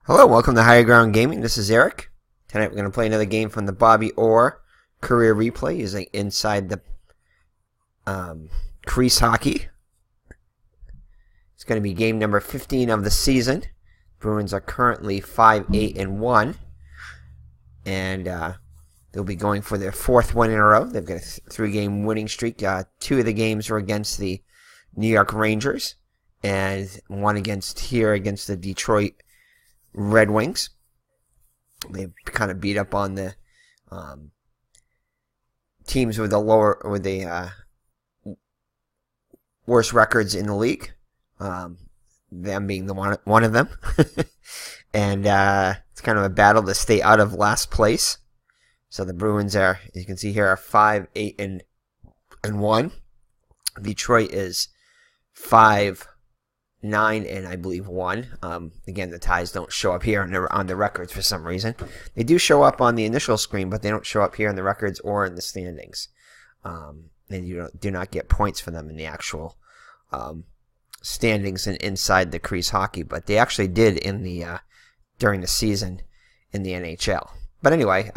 Hello, welcome to Higher Ground Gaming. This is Eric. Tonight we're going to play another game from the Bobby Orr career replay using Inside the Crease Hockey. It's going to be game number 15 of the season. Bruins are currently 5-8-1, and they'll be going for their fourth win in a row. They've got a three-game winning streak. Two of the games were against the New York Rangers, and one against the Detroit Red Wings. They kind of beat up on the teams with the worst records in the league. Them being the one of them, and it's kind of a battle to stay out of last place. So the Bruins are, you can see here, are 5-8-1. Detroit is 5-9 and I believe 1. Again, the ties don't show up here on the records for some reason. They do show up on the initial screen, but they don't show up here in the records or in the standings. And you do not get points for them in the actual standings and Inside the Crease Hockey, but they actually did in the during the season in the NHL. But anyway,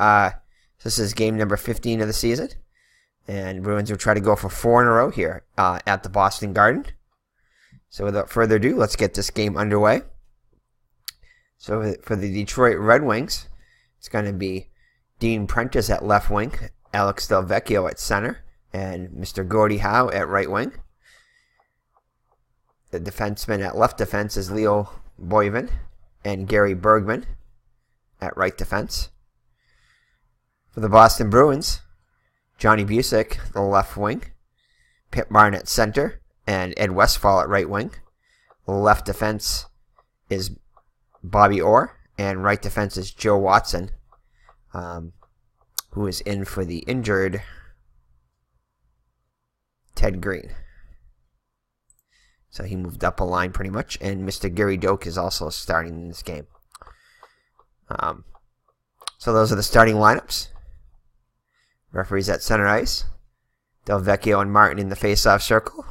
this is game number 15 of the season, and Bruins will try to go for 4 in a row here at the Boston Garden. So without further ado, let's get this game underway. So for the Detroit Red Wings, it's going to be Dean Prentice at left wing, Alex Delvecchio at center, and Mr. Gordie Howe at right wing. The defenseman at left defense is Leo Boivin and Gary Bergman at right defense. For the Boston Bruins, Johnny Bucyk, the left wing, Pip Martin at center, and Ed Westfall at right wing. The left defense is Bobby Orr, and right defense is Joe Watson, who is in for the injured Ted Green. So he moved up a line pretty much, and Mr. Gary Doak is also starting in this game. So those are the starting lineups. Referees at center ice. Delvecchio and Martin in the face-off circle.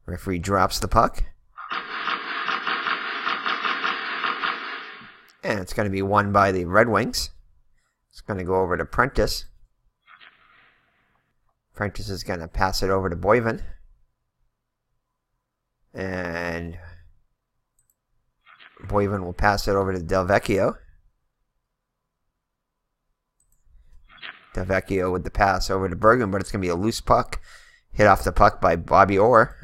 Referee drops the puck. And it's going to be won by the Red Wings. It's going to go over to Prentice. Prentice is going to pass it over to Boivin. And Boivin will pass it over to Delvecchio. Delvecchio with the pass over to Bergman, but it's going to be a loose puck. Hit off the puck by Bobby Orr.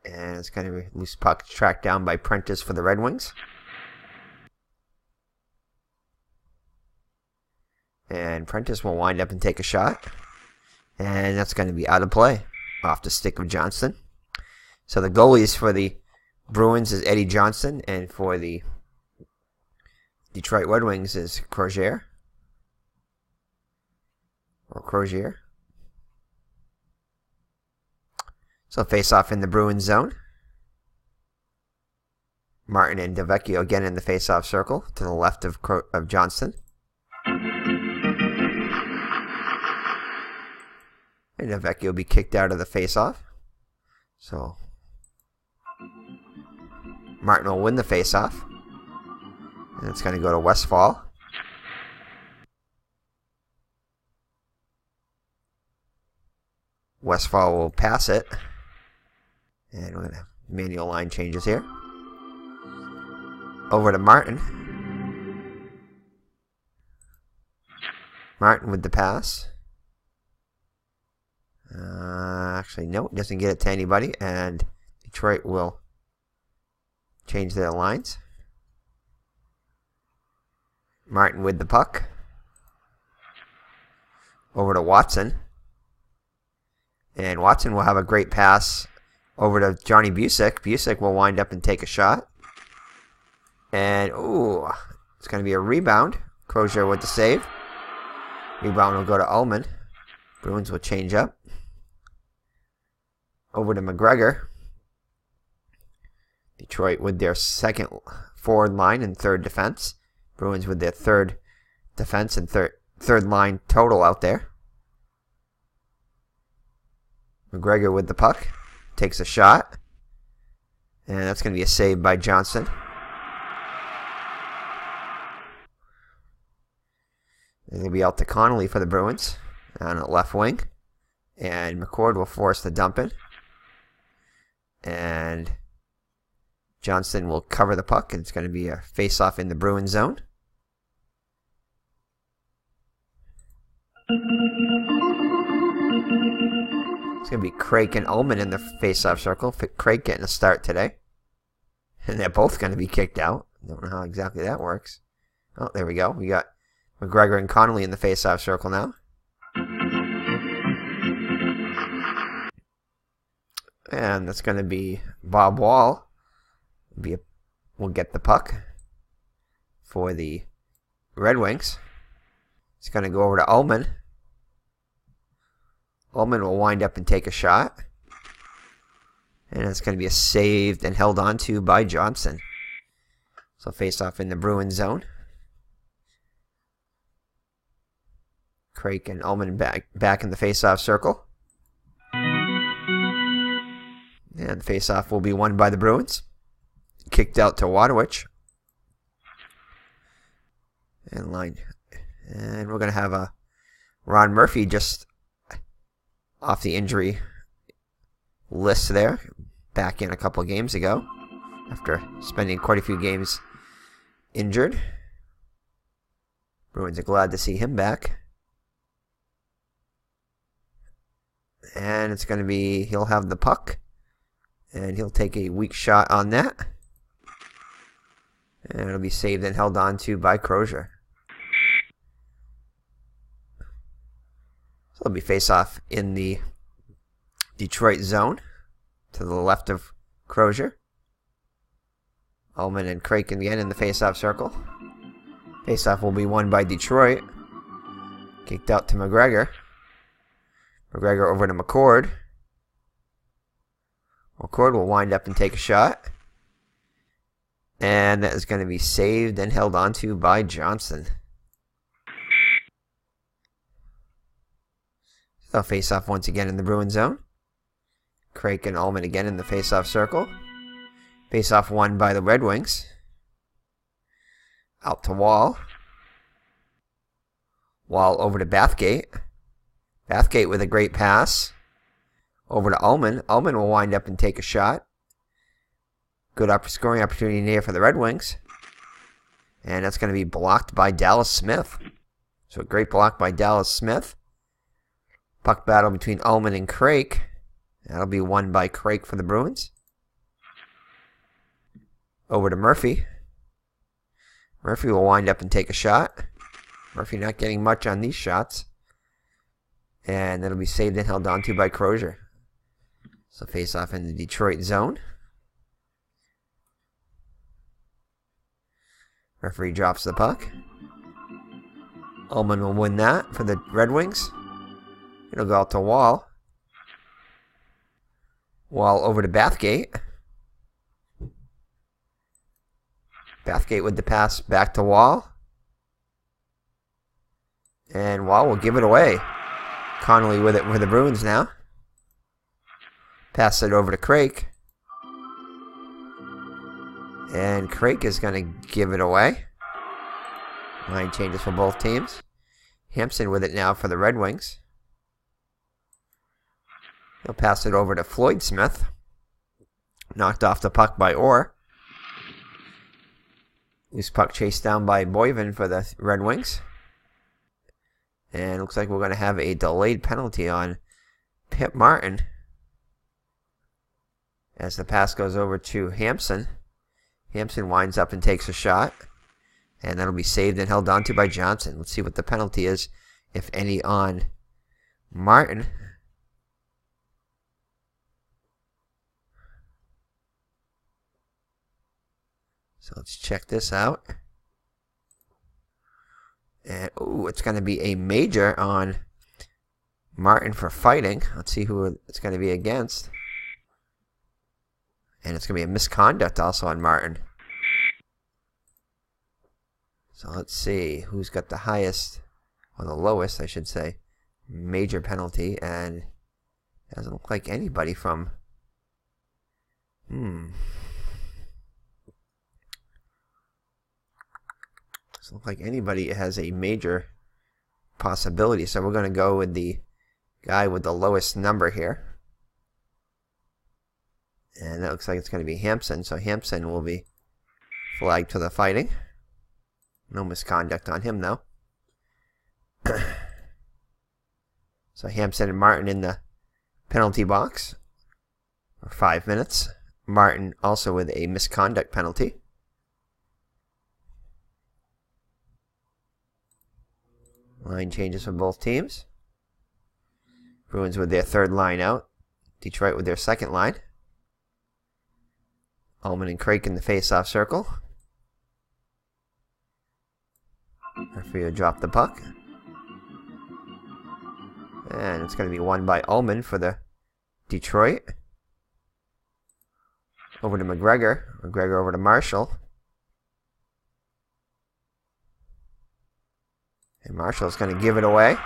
And it's going to be a loose puck tracked down by Prentice for the Red Wings. And Prentice will wind up and take a shot. And that's going to be out of play off the stick of Johnston. So the goalies for the Bruins is Eddie Johnston, and for the Detroit Red Wings is Crozier. So face off in the Bruins zone. Martin and Delvecchio again in the face off circle to the left of Johnston. And Delvecchio will be kicked out of the face-off. So Martin will win the face-off. And it's going to go to Westfall. Westfall will pass it. And we're going to have manual line changes here. Over to Martin. Martin with the pass. Actually, no, it doesn't get it to anybody, and Detroit will change their lines. Martin with the puck. Over to Watson. And Watson will have a great pass over to Johnny Bucyk. Bucyk will wind up and take a shot. And, it's going to be a rebound. Crozier with the save. Rebound will go to Ullman. Bruins will change up. Over to McGregor. Detroit with their second forward line and third defense. Bruins with their third defense and third line total out there. McGregor with the puck. takes a shot. And that's going to be a save by Johnson. It'll be out to Connolly for the Bruins on the left wing. And McCord will force the dump in. And Johnson will cover the puck, and it's going to be a face-off in the Bruins zone. It's going to be Craig and Ullman in the face-off circle. Craig getting a start today. And they're both going to be kicked out. Don't know how exactly that works. Oh, there we go. We got McGregor and Connolly in the face-off circle now. And that's going to be Bob Wall. Will get the puck for the Red Wings. It's going to go over to Ullman. Ullman will wind up and take a shot. And it's going to be a saved and held on to by Johnson. So face off in the Bruins zone. Craig and Ullman back in the face-off circle. And the face-off will be won by the Bruins. Kicked out to Wadowich. And we're going to have a Ron Murphy just off the injury list there. Back in a couple of games ago. After spending quite a few games injured. Bruins are glad to see him back. And it's going to be, he'll have the puck. And he'll take a weak shot on that. And it'll be saved and held on to by Crozier. So it'll be face-off in the Detroit zone. To the left of Crozier. Ullman and Craig again in the face-off circle. Face-off will be won by Detroit. Kicked out to McGregor. McGregor over to McCord. McCord will wind up and take a shot. And that is going to be saved and held onto by Johnson. So face-off once again in the Bruins zone. Craig and Ullman again in the face-off circle. Face-off won by the Red Wings. Out to Wall. Wall over to Bathgate. Bathgate with a great pass. Over to Ullman. Ullman will wind up and take a shot. Good scoring opportunity here for the Red Wings. And that's going to be blocked by Dallas Smith. So a great block by Dallas Smith. Puck battle between Ullman and Craig. That'll be won by Craig for the Bruins. Over to Murphy. Murphy will wind up and take a shot. Murphy not getting much on these shots. And that'll be saved and held onto by Crozier. So face off in the Detroit zone. Referee drops the puck. Ullman will win that for the Red Wings. It'll go out to Wall. Wall over to Bathgate. Bathgate with the pass back to Wall. And Wall will give it away. Connolly with it for the Bruins now. Pass it over to Craig. And Craig is going to give it away. Line changes for both teams. Hampson with it now for the Red Wings. He'll pass it over to Floyd Smith. Knocked off the puck by ORR. Loose puck chased down by Boyven for the Red Wings. And looks like we're going to have a delayed penalty on Pip Martin. As the pass goes over to Hampson. Hampson winds up and takes a shot. And that'll be saved and held onto by Johnson. Let's see what the penalty is, if any, on Martin. So let's check this out. And, it's going to be a major on Martin for fighting. Let's see who it's going to be against. And it's going to be a misconduct also on Martin. So let's see who's got the highest, or the lowest, I should say, major penalty. And it doesn't look like anybody from Doesn't look like anybody has a major possibility, so we're going to go with the guy with the lowest number here. And that looks like it's going to be Hampson, so Hampson will be flagged to the fighting. No misconduct on him, though. So Hampson and Martin in the penalty box for 5 minutes. Martin also with a misconduct penalty. Line changes for both teams. Bruins with their third line out. Detroit with their second line. Ullman and Craik in the face-off circle. Referee will drop the puck. And it's going to be won by Ullman for the Detroit. Over to McGregor. McGregor over to Marshall. And Marshall's going to give it away.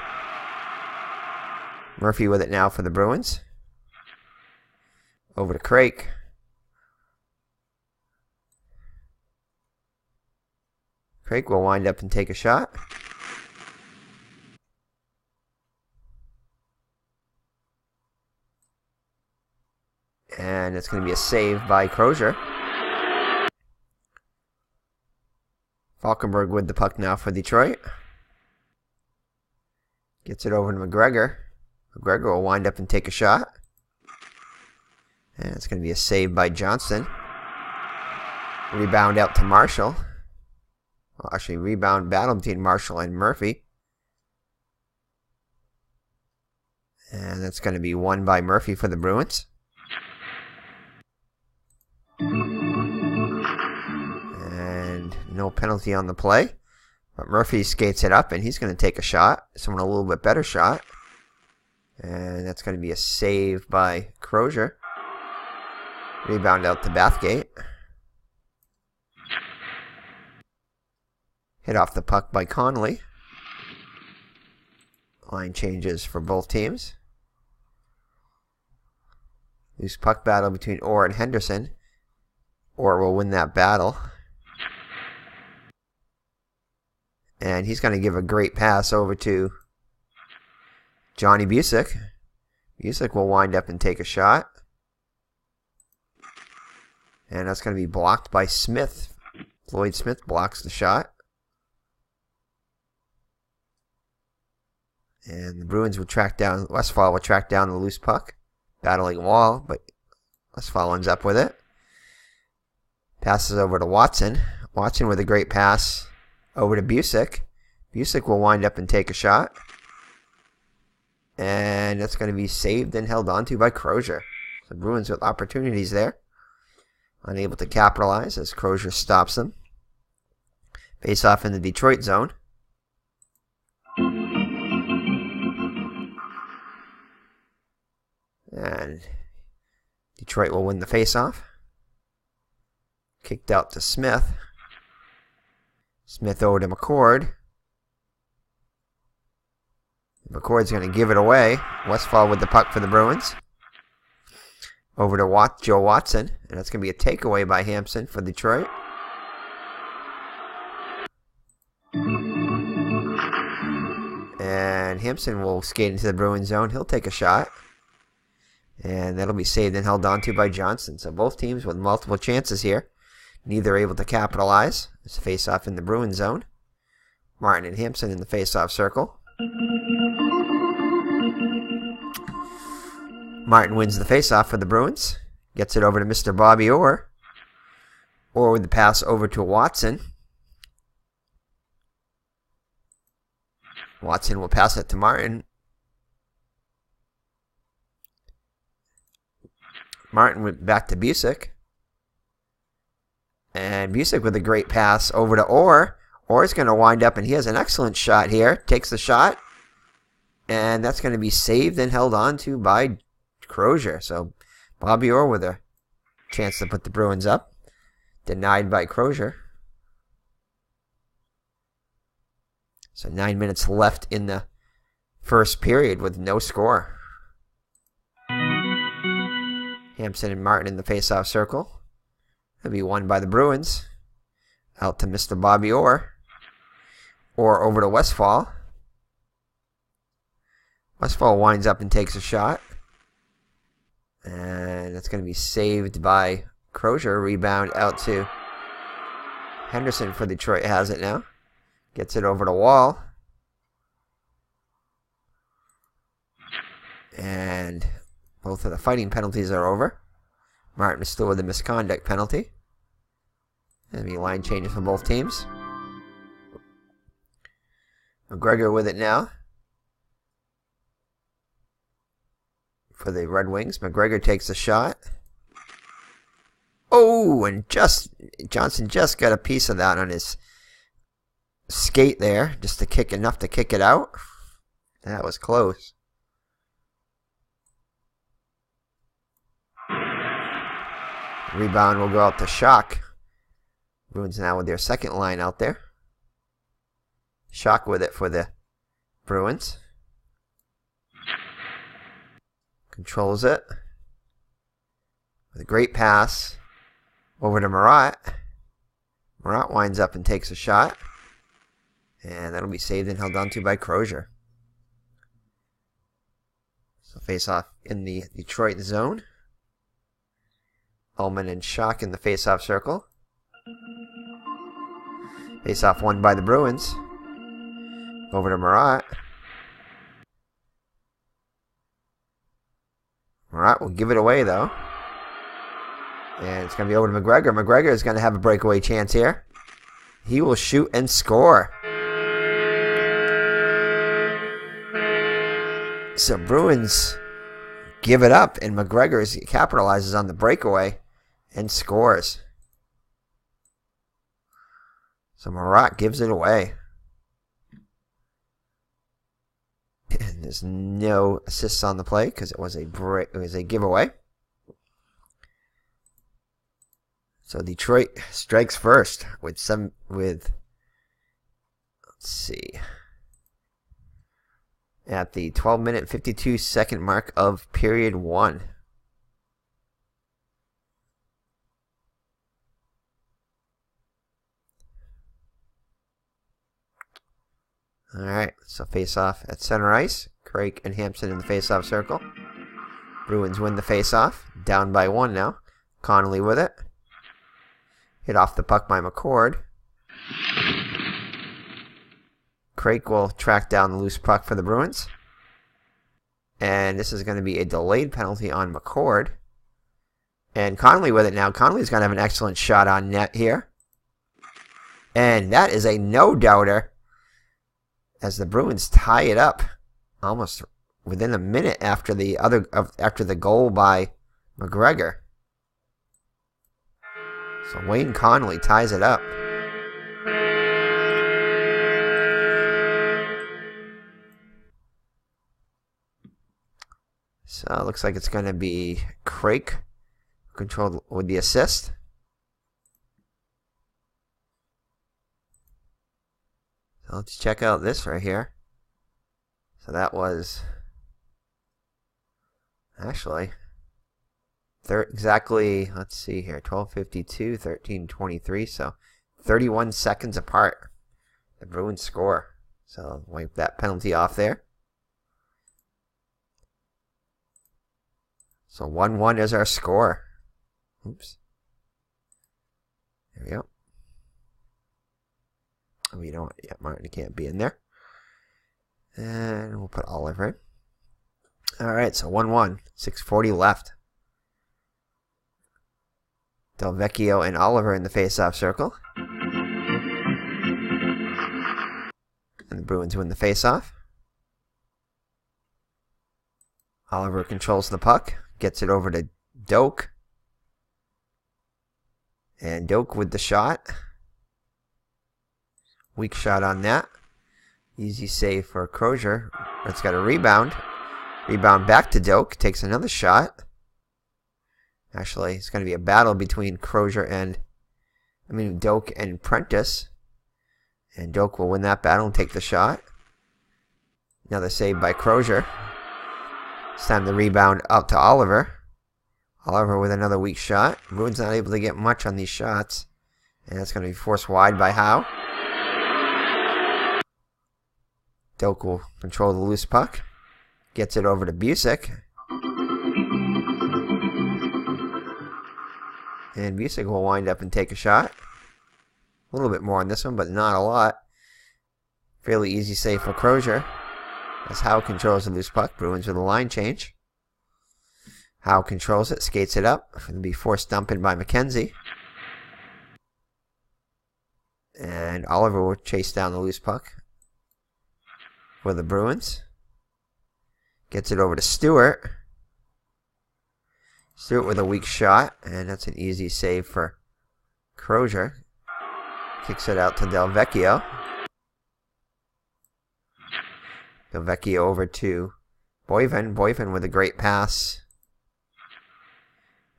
Murphy with it now for the Bruins. Over to Craik. Craik will wind up and take a shot. And it's going to be a save by Crozier. Falkenberg with the puck now for Detroit. Gets it over to McGregor. McGregor will wind up and take a shot. And it's going to be a save by Johnston. Rebound out to Marshall. Well, actually, rebound battle between Marshall and Murphy. And that's going to be won by Murphy for the Bruins. And no penalty on the play. But Murphy skates it up, and he's going to take a shot. Someone a little bit better shot. And that's going to be a save by Crozier. Rebound out to Bathgate. Hit off the puck by Connolly. Line changes for both teams. Loose puck battle between Orr and Henderson. Orr will win that battle. And he's going to give a great pass over to Johnny Busick. Busick will wind up and take a shot. And that's going to be blocked by Smith. Floyd Smith blocks the shot. And the Bruins will track down, Westphal will track down the loose puck. Battling Wall, but Westphal ends up with it. Passes over to Watson. Watson with a great pass over to Busick. Busick will wind up and take a shot. And that's going to be saved and held onto by Crozier. The Bruins with opportunities there. Unable to capitalize as Crozier stops them. Face off in the Detroit zone. And Detroit will win the face-off. Kicked out to Smith. Smith over to McCord. McCord's going to give it away. Westphal with the puck for the Bruins. Over to Joe Watson. And that's going to be a takeaway by Hampson for Detroit. And Hampson will skate into the Bruins zone. He'll take a shot. And that'll be saved and held onto by Johnson. So both teams with multiple chances here. Neither able to capitalize. It's a face-off in the Bruins zone. Martin and Hampson in the face-off circle. Martin wins the face-off for the Bruins. Gets it over to Mr. Bobby Orr. Orr with the pass over to Watson. Watson will pass it to Martin. Martin went back to Busick. And Busick with a great pass over to Orr. Orr's going to wind up, and he has an excellent shot here. Takes the shot. And that's going to be saved and held on to by Crozier. So Bobby Orr with a chance to put the Bruins up. Denied by Crozier. So 9 minutes left in the first period with no score. Hampson and Martin in the face-off circle. That'll be won by the Bruins. Out to Mr. Bobby Orr. Orr over to Westfall. Westfall winds up and takes a shot. And that's going to be saved by Crozier. Rebound out to Henderson for Detroit has it now. Gets it over to Wall. And both of the fighting penalties are over. Martin is still with the misconduct penalty. There'll be line changes for both teams. McGregor with it now. For the Red Wings. McGregor takes a shot. Oh, and Johnson just got a piece of that on his skate there. Just to kick enough to kick it out. That was close. Rebound will go out to Shock. Bruins now with their second line out there. Shock with it for the Bruins. Controls it. With a great pass. Over to Marat. Marat winds up and takes a shot. And that'll be saved and held onto by Crozier. So face off in the Detroit zone. Ullman and Shock in the face-off circle. Face-off won by the Bruins. Over to Marat. Marat will give it away, though. And it's going to be over to McGregor. McGregor is going to have a breakaway chance here. He will shoot and score. So Bruins give it up, and McGregor capitalizes on the breakaway and scores. So Marat gives it away. And there's no assists on the play because it was a giveaway. So Detroit strikes first with let's see, at the 12-minute 52-second mark of period 1. All right, so face-off at center ice. Craig and Hampson in the face-off circle. Bruins win the face-off. Down by 1 now. Connolly with it. Hit off the puck by McCord. Craig will track down the loose puck for the Bruins. And this is going to be a delayed penalty on McCord. And Connolly with it now. Connolly's going to have an excellent shot on net here. And that is a no-doubter. As the Bruins tie it up almost within a minute after the goal by McGregor. So Wayne Connolly ties it up. So it looks like it's going to be Craig controlled with the assist. So let's check out this right here. So that was actually exactly, let's see here, 12:52, 13:23, so 31 seconds apart. The Bruins score. So wipe that penalty off there. So 1-1 is our score. Oops. There we go. Oh, you know what? Yeah, Martin can't be in there. And we'll put Oliver in. All right, so 1-1. 6:40 left. Del Vecchio and Oliver in the face-off circle. And the Bruins win the face-off. Oliver controls the puck. Gets it over to Doak. And Doak with the shot. Weak shot on that. Easy save for Crozier. It's got a rebound. Rebound back to Doak. Takes another shot. Actually, it's going to be a battle between Doak and Prentice. And Doak will win that battle and take the shot. Another save by Crozier. It's time to rebound up to Oliver. Oliver with another weak shot. Bruins not able to get much on these shots. And that's going to be forced wide by Howe. Doak will control the loose puck. Gets it over to Busick. And Busick will wind up and take a shot. A little bit more on this one, but not a lot. Fairly easy save for Crozier. As Howe controls the loose puck. Bruins with a line change. Howe controls it, skates it up. Going to be forced dumping by McKenzie. And Oliver will chase down the loose puck for the Bruins. Gets it over to Stewart. Stewart with a weak shot, and that's an easy save for Crozier. Kicks it out to Del Vecchio. Del Vecchio over to Boyven. Boyven with a great pass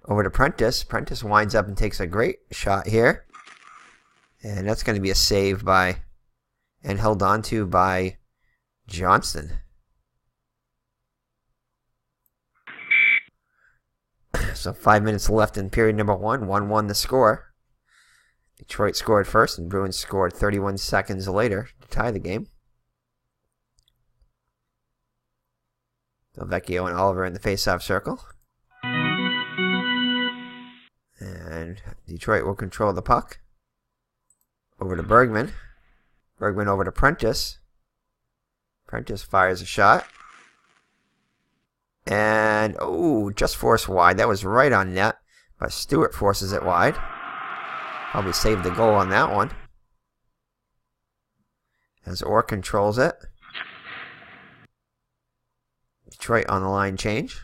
over to Prentice. Prentice winds up and takes a great shot here. And that's going to be a save by, and held on to by Johnston. So 5 minutes left in period number 1. 1-1 the score. Detroit scored first, and Bruins scored 31 seconds later to tie the game. Del Vecchio and Oliver in the face-off circle. And Detroit will control the puck. Over to Bergman. Bergman over to Prentice. Prentice fires a shot. And, just forced wide. That was right on net. But Stewart forces it wide. Probably saved the goal on that one. As Orr controls it. Detroit on the line change.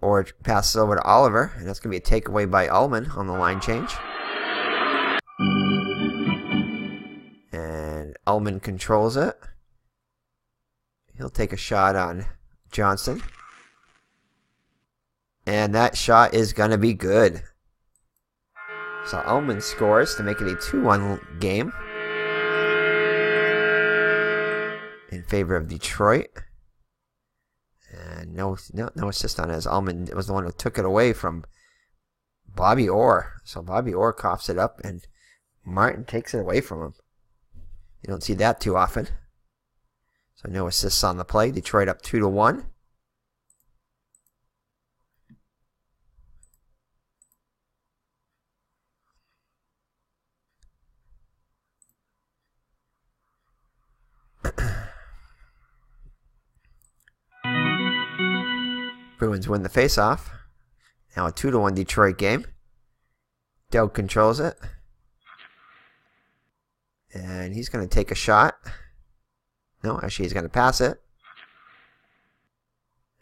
Orr passes over to Oliver. And that's going to be a takeaway by Ullman on the line change. And Ullman controls it. He'll take a shot on Johnston. And that shot is going to be good. So Ullman scores to make it a 2-1 game in favor of Detroit. And no assist on it, as Ullman was the one who took it away from Bobby Orr. So Bobby Orr coughs it up and Martin takes it away from him. You don't see that too often. So no assists on the play. Detroit up 2-1. Bruins win the faceoff. Now a 2-1 Detroit game. Doak controls it. And he's going to take a shot. No, actually he's going to pass it.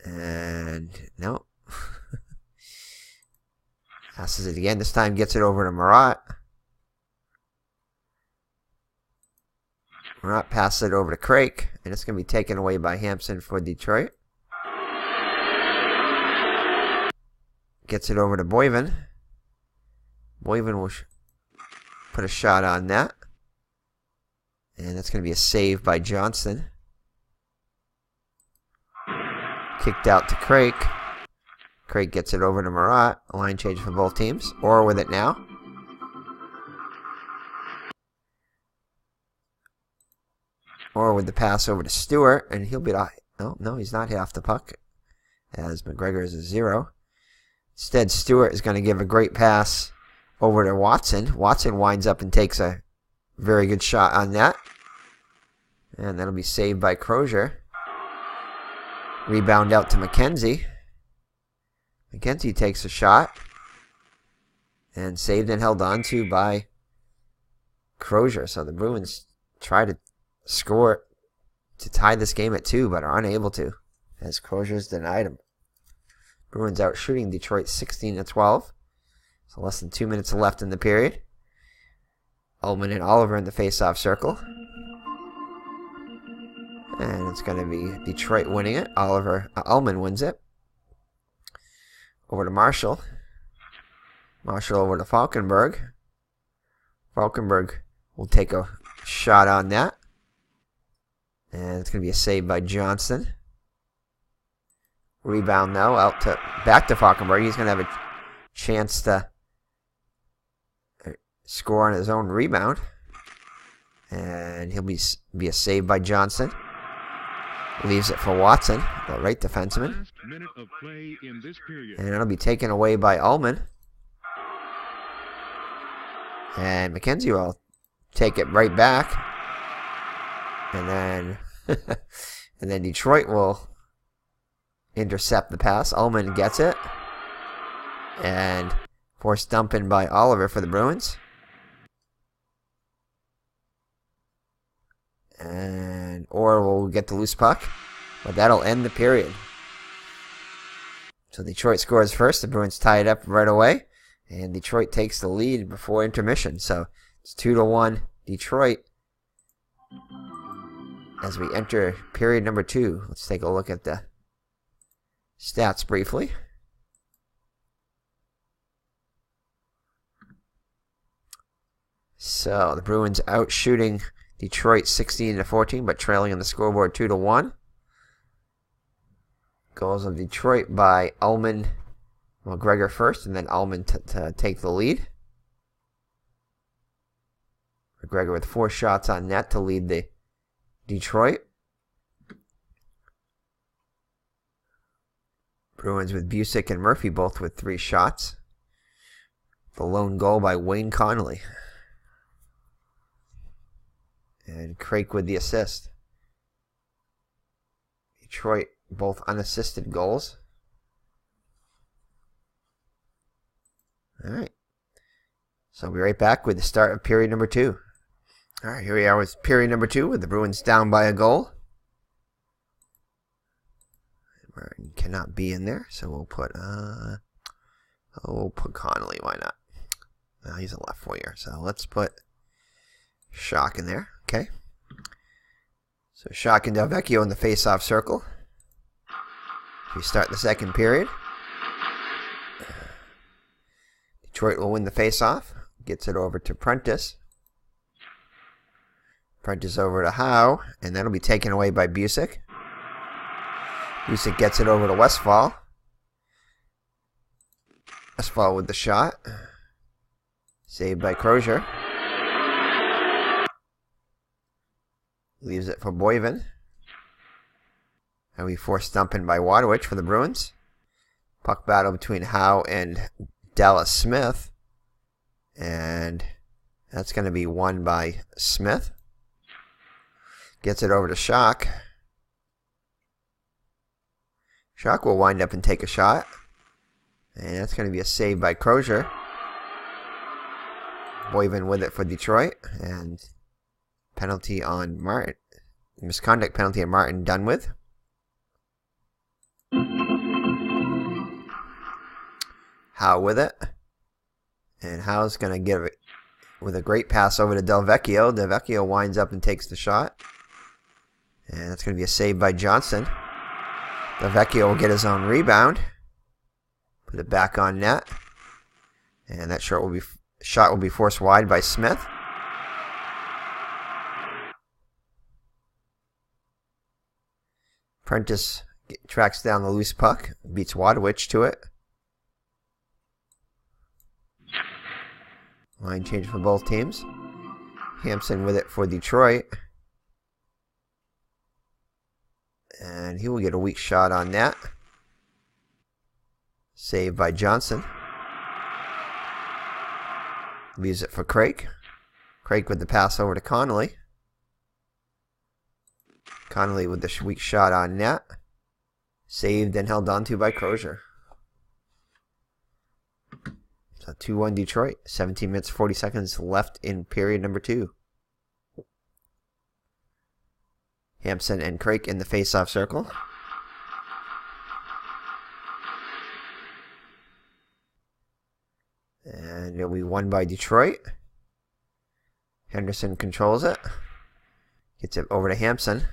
And no. Passes it again. This time gets it over to Marat. Marat passes it over to Craik. And it's going to be taken away by Hampson for Detroit. Gets it over to Boyven. Boyven will put a shot on net. And that's going to be a save by Johnston. Kicked out to Craik. Craik gets it over to Marat. A line change for both teams. Orr with it now. Orr with the pass over to Stewart. And he'll be... No, he's not hit off the puck. As McGregor is a 0. Instead, Stewart is going to give a great pass over to Watson. Watson winds up and takes a very good shot on that. And that'll be saved by Crozier. Rebound out to McKenzie. McKenzie takes a shot. And saved and held on to by Crozier. So the Bruins try to score to tie this game at 2, but are unable to, as Crozier's denied him. Bruins out shooting Detroit 16-12. So less than 2 minutes left in the period. Ullman and Oliver in the face-off circle. And it's going to be Detroit winning it. Ullman wins it. Over to Marshall. Marshall over to Falkenberg. Falkenberg will take a shot on that. And it's going to be a save by Johnston. Rebound though, back to Falkenberg. He's going to have a chance to score on his own rebound. And he'll be a save by Johnson. Leaves it for Watson, the right defenseman. And it'll be taken away by Ullman. And McKenzie will take it right back. And then and then Detroit will intercept the pass. Ullman gets it. And forced dump in by Oliver for the Bruins. And ORR will get the loose puck. But that'll end the period. So Detroit scores first. The Bruins tie it up right away. And Detroit takes the lead before intermission. So it's 2-1 Detroit. As we enter period number 2, let's take a look at the stats briefly. So the Bruins out shooting Detroit 16-14, but trailing on the scoreboard 2-1. Goals of Detroit by Ullman, McGregor first, and then Ullman to take the lead. McGregor with 4 shots on net to lead the Detroit. Bruins with Busick and Murphy both with 3 shots. The lone goal by Wayne Connolly. And Craik with the assist. Detroit both unassisted goals. Alright. So we'll be right back with the start of period number 2. Alright, here we are with period number 2 with the Bruins down by a goal. Martin cannot be in there, so we'll put Connolly, why not? He's a left winger, so let's put Schock in there. Okay. So Schock and Delvecchio in the face-off circle. We start the second period. Detroit will win the face-off. Gets it over to Prentice. Prentice over to Howe. And that'll be taken away by Busick. Busick gets it over to Westphal. Westphal with the shot. Saved by Crozier. Leaves it for Boyven. And we force dump in by Wadowich for the Bruins. Puck battle between Howe and Dallas Smith. And that's going to be won by Smith. Gets it over to Schock. Schock will wind up and take a shot. And that's going to be a save by Crozier. Boyven with it for Detroit. And penalty on Martin. Misconduct penalty on Martin done with. Howe with it. And Howe's going to give it with a great pass over to Delvecchio. Delvecchio winds up and takes the shot. And that's going to be a save by Johnson. Delvecchio will get his own rebound. Put it back on net. And that shot will be forced wide by Smith. Prentice tracks down the loose puck. Beats Wadowich to it. Line change for both teams. Hampson with it for Detroit. And he will get a weak shot on that. Saved by Johnson. Leaves it for Craik. Craik with the pass over to Connolly. Connolly with the weak shot on net. Saved and held onto by Crozier. So 2-1 Detroit. 17 minutes 40 seconds left in period number 2. Hampson and Craik in the face-off circle. And it'll be won by Detroit. Henderson controls it. Gets it over to Hampson.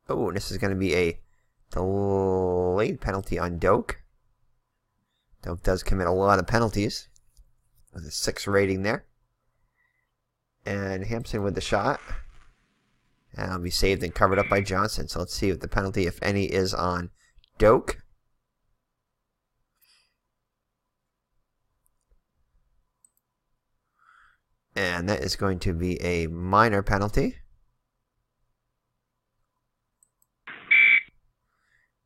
Oh, and this is going to be a delayed penalty on Doak. Doak does commit a lot of penalties. With a 6 rating there. And Hampson with the shot. And it'll be saved and covered up by Johnson. So let's see if the penalty, if any, is on Doak. And that is going to be a minor penalty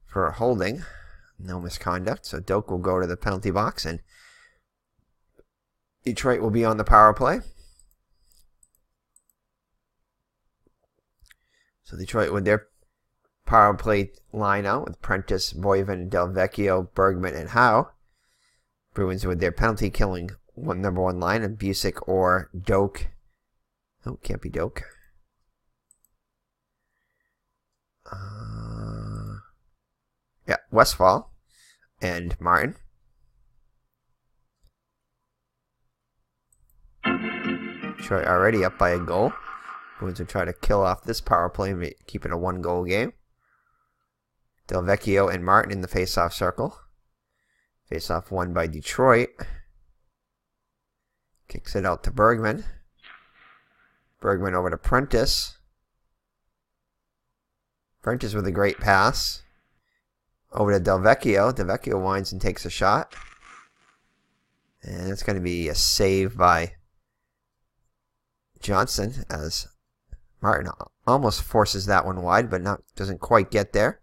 for holding. No misconduct. So Doak will go to the penalty box, and Detroit will be on the power play. So Detroit with their power play line out with Prentice, Boyven, Delvecchio, Bergman, and Howe. Bruins with their penalty killing number one line of Busick or Doak. Oh, can't be Doak. Yeah, Westphal and Martin. Detroit already up by a goal. Bruins will try to kill off this power play and keep it a one-goal game. Delvecchio and Martin in the face-off circle. Face-off won by Detroit. Kicks it out to Bergman. Bergman over to Prentice. Prentice with a great pass. Over to Delvecchio. Delvecchio winds and takes a shot. And it's going to be a save by Johnson as Martin almost forces that one wide, but doesn't quite get there.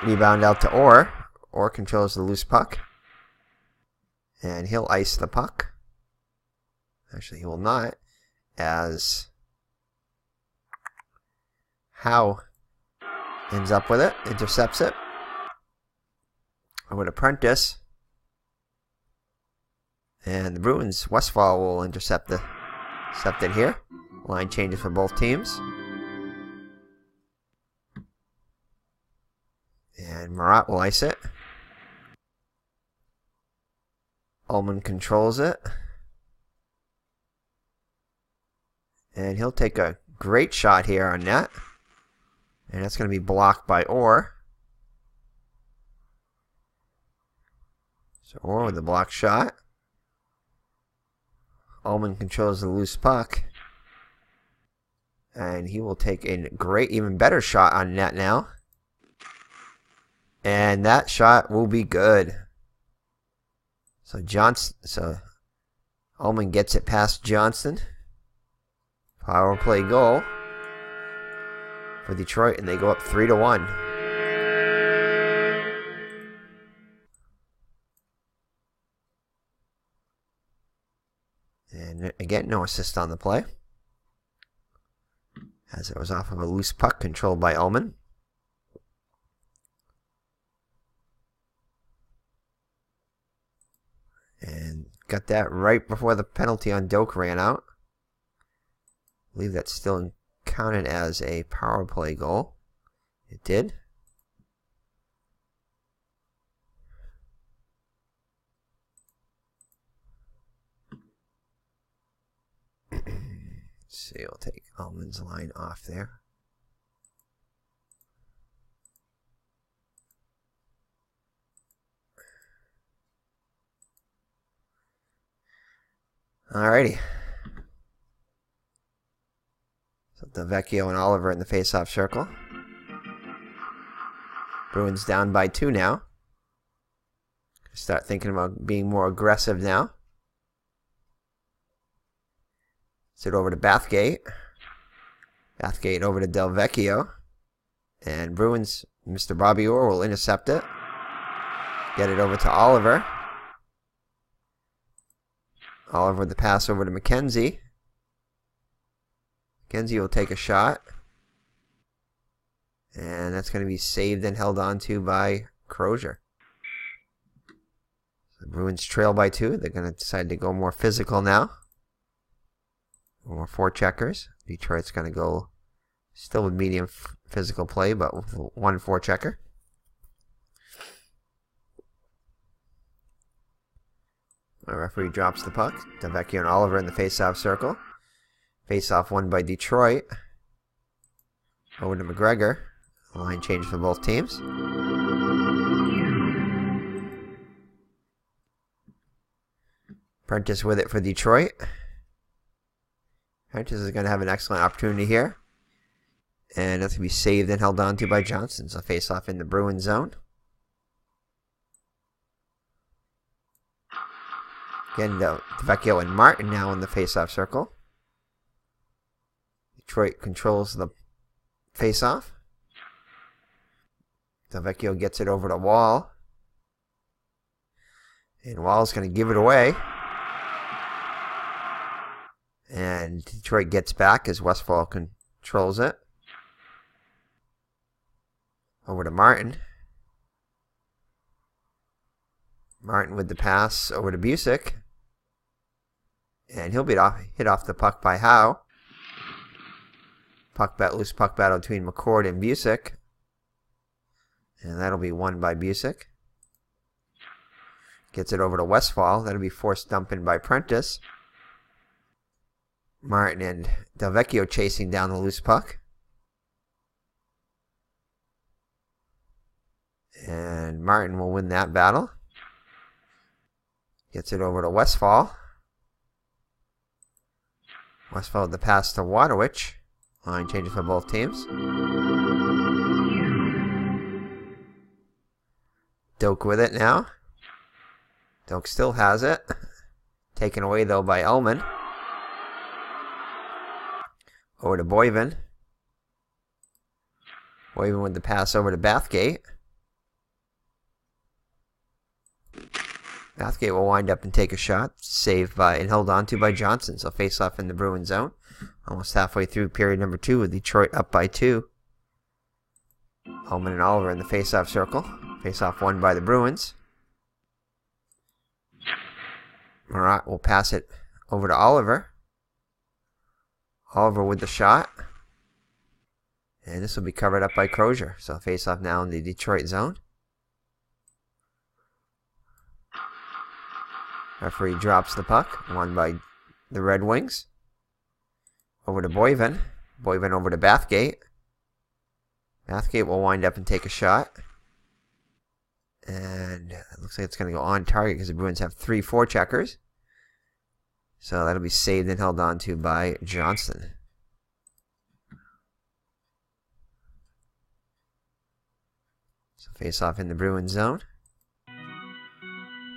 Rebound out to Orr. Orr controls the loose puck. And he'll ice the puck. Actually, he will not, as Howe ends up with it, intercepts it. Over to Prentice. And the Bruins, Westphal will intercept it here. Line changes for both teams. And Marat will ice it. Ullman controls it. And he'll take a great shot here on net. And that's going to be blocked by Orr. So Orr with the block shot. Ullman controls the loose puck. And he will take a great, even better shot on net now. And that shot will be good. So Ullman gets it past Johnston. Power play goal for Detroit, and they go up 3-1. And again, no assist on the play, as it was off of a loose puck controlled by Ullman. And got that right before the penalty on Doak ran out. I believe that's still counted as a power play goal. It did. Let's see, I'll take Ullman's line off there. Alrighty. So Delvecchio and Oliver in the face-off circle. Bruins down by 2 now. Start thinking about being more aggressive now. Sit over to Bathgate. Bathgate over to Delvecchio. And Bruins, Mr. Bobby Orr will intercept it. Get it over to Oliver. Oliver with the pass over to McKenzie. McKenzie will take a shot. And that's going to be saved and held on to by Crozier. The Bruins trail by 2. They're going to decide to go more physical now. More forecheckers. Detroit's going to go still with medium physical play, but with 1 forechecker. The referee drops the puck. Delvecchio and Oliver in the face-off circle. Face-off won by Detroit. Over to McGregor. The line change for both teams. Prentice with it for Detroit. Prentice is going to have an excellent opportunity here. And that's going to be saved and held on to by Johnson. So face-off in the Bruins zone. Again, DeVecchio and Martin now in the face-off circle. Detroit controls the face-off. DeVecchio gets it over to Wall. And Wall's going to give it away. And Detroit gets back as Westfall controls it. Over to Martin. Martin with the pass over to Busick. And he'll be hit off the puck by Howe. Loose puck battle between McCord and Busick. And that'll be won by Busick. Gets it over to Westfall. That'll be forced dump in by Prentice. Martin and DelVecchio chasing down the loose puck. And Martin will win that battle. Gets it over to Westfall. Westfall with the pass to Waterwich. Line changes for both teams. Doak with it now. Doak still has it. Taken away though by Ullman. Over to Boyven. Boyven with the pass over to Bathgate. Bathgate will wind up and take a shot. Saved by and held on to by Johnson. So face off in the Bruins zone. Almost halfway through period number 2 with Detroit up by 2. Ullman and Oliver in the face-off circle. Face-off won by the Bruins. Marat will pass it over to Oliver. Oliver with the shot. And this will be covered up by Crozier. So face-off now in the Detroit zone. Referee drops the puck. Won by the Red Wings. Over to Boyven. Boyven over to Bathgate. Bathgate will wind up and take a shot. And it looks like it's going to go on target because the Bruins have 3 forecheckers. So that'll be saved and held on to by Johnston. So face off in the Bruins zone.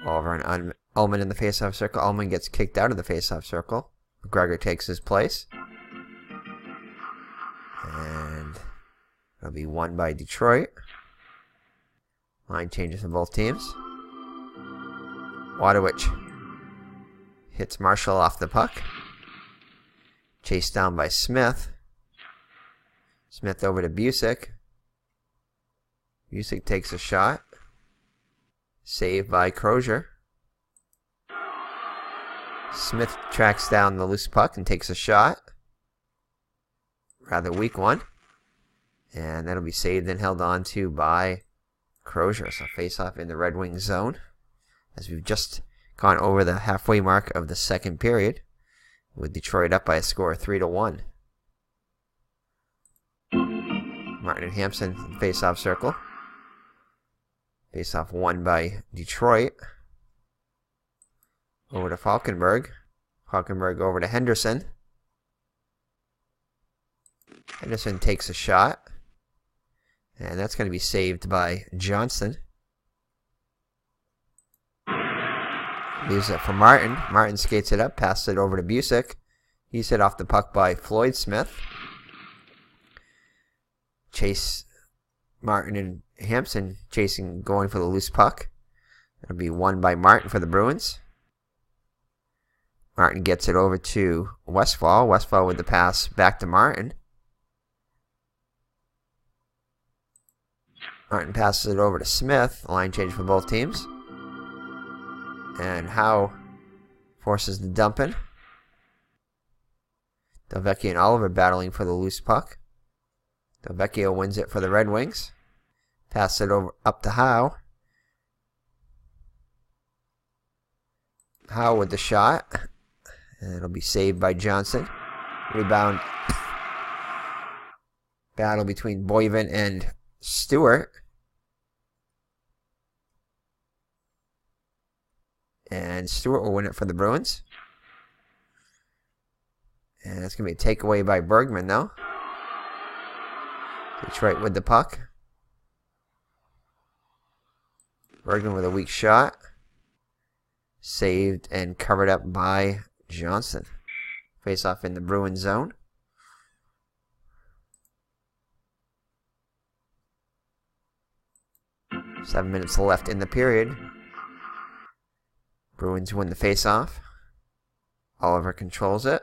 Oliver and Ullman in the face-off circle. Ullman gets kicked out of the face-off circle. McGregor takes his place. And it'll be won by Detroit. Line changes for both teams. Waterwich hits Marshall off the puck. Chased down by Smith. Smith over to Busick. Busick takes a shot. Saved by Crozier. Smith tracks down the loose puck and takes a shot. Rather weak one. And that'll be saved and held on to by Crozier. So face off in the Red Wings zone. As we've just gone over the halfway mark of the second period. With Detroit up by a score of 3-1. Martin and Hampson face off circle. Face off won by Detroit. Over to Falkenberg. Falkenberg over to Henderson. Henderson takes a shot. And that's going to be saved by Johnston. Leaves it for Martin. Martin skates it up, passes it over to Busick. He's hit off the puck by Floyd Smith. Chase Martin and Hampson going for the loose puck. It'll be won by Martin for the Bruins. Martin gets it over to Westfall. Westfall with the pass back to Martin. Martin passes it over to Smith. Line change for both teams. And Howe forces the dump in. DelVecchio and Oliver battling for the loose puck. DelVecchio wins it for the Red Wings. Passes it over up to Howe. Howe with the shot. And it'll be saved by Johnson. Rebound. Battle between Boyven and Stewart. And Stewart will win it for the Bruins. And it's going to be a takeaway by Bergman, though. Detroit with the puck. Bergman with a weak shot. Saved and covered up by Johnson. Face off in the Bruins zone. Seven minutes left in the period. Bruins win the face-off. Oliver controls it.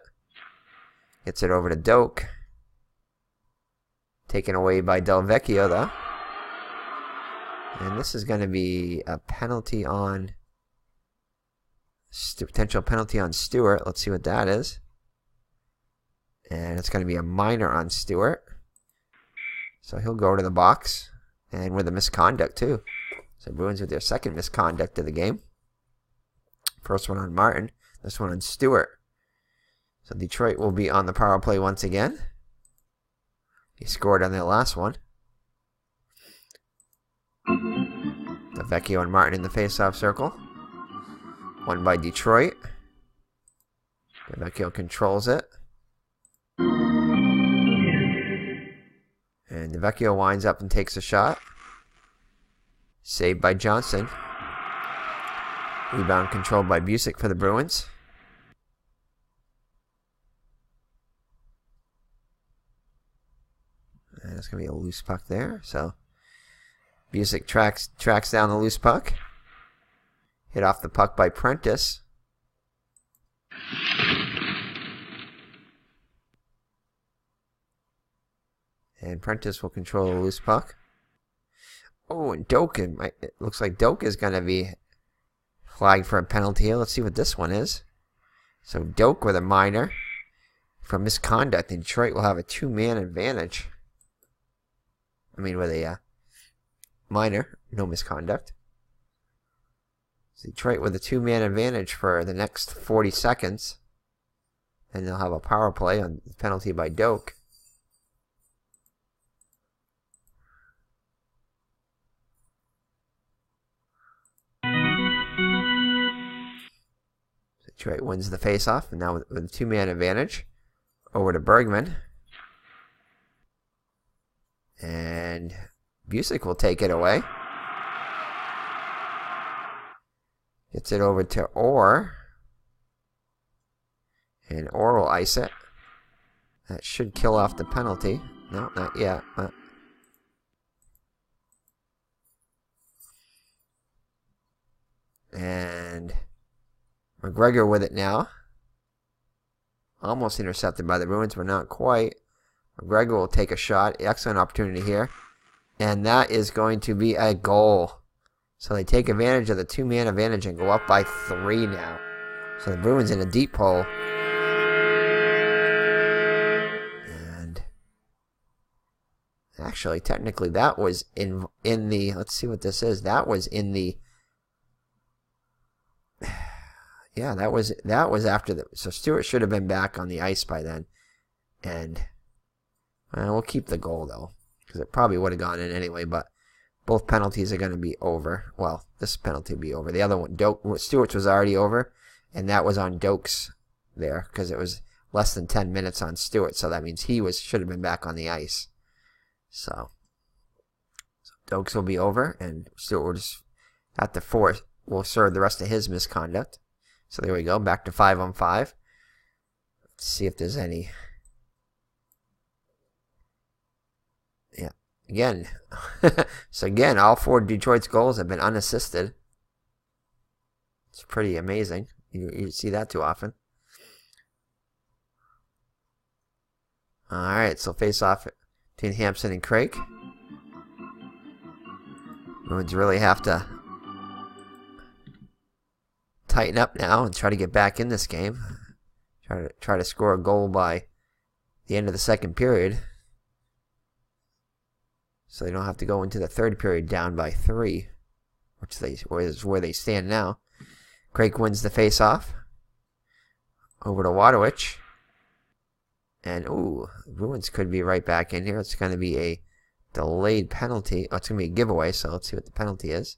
Gets it over to Doak. Taken away by Del Vecchio, though. And this is going to be a penalty on... potential penalty on Stewart. Let's see what that is. And it's going to be a minor on Stewart. So he'll go to the box. And with a misconduct, too. So Bruins with their second misconduct of the game. First one on Martin. This one on Stewart. So Detroit will be on the power play once again. He scored on their last one. The Vecchio and Martin in the face-off circle. Won by Detroit. The Vecchio controls it. And the Vecchio winds up and takes a shot. Saved by Johnson. Rebound controlled by Busick for the Bruins. And it's going to be a loose puck there. So Busick tracks down the loose puck. Hit off the puck by Prentice. And Prentice will control the loose puck. Oh, and Doak, it looks like Doak is going to be flagged for a penalty here. Let's see what this one is. So Doak with a minor for misconduct. And Detroit will have a two-man advantage. I mean, with a minor, no misconduct. So Detroit with a two-man advantage for the next 40 seconds. And they'll have a power play on the penalty by Doak. Detroit wins the faceoff, and now with a two-man advantage. Over to Bergman. And Busick will take it away. Gets it over to ORR. And ORR will ice it. That should kill off the penalty. No, not yet. And McGregor with it now. Almost intercepted by the Bruins, but not quite. McGregor will take a shot. Excellent opportunity here. And that is going to be a goal. So they take advantage of the two-man advantage and go up by 3 now. So the Bruins in a deep hole. And actually, technically, that was in the... Let's see what this is. That was in the... Yeah, that was after the... So Stewart should have been back on the ice by then. And we'll keep the goal, though. Because it probably would have gone in anyway, but both penalties are going to be over. Well, this penalty will be over. The other one, Stewart's was already over, and that was on Doak's there, because it was less than 10 minutes on Stewart, so that means he should have been back on the ice. So Doak's will be over, and Stewart will just at the 4th will serve the rest of his misconduct. So there we go, back to 5-on-5. Let's see if there's any... Yeah, again. So again, all 4 Detroit's goals have been unassisted. It's pretty amazing. You see that too often. Alright, so face off between Hampson and Craig. Bruins really have to tighten up now and try to get back in this game. Try to score a goal by the end of the second period, so they don't have to go into the third period down by 3, which is where they stand now. Craig wins the face-off. Over to Wadowich. And, ooh, Bruins could be right back in here. It's going to be a delayed penalty. Oh, it's going to be a giveaway, so let's see what the penalty is.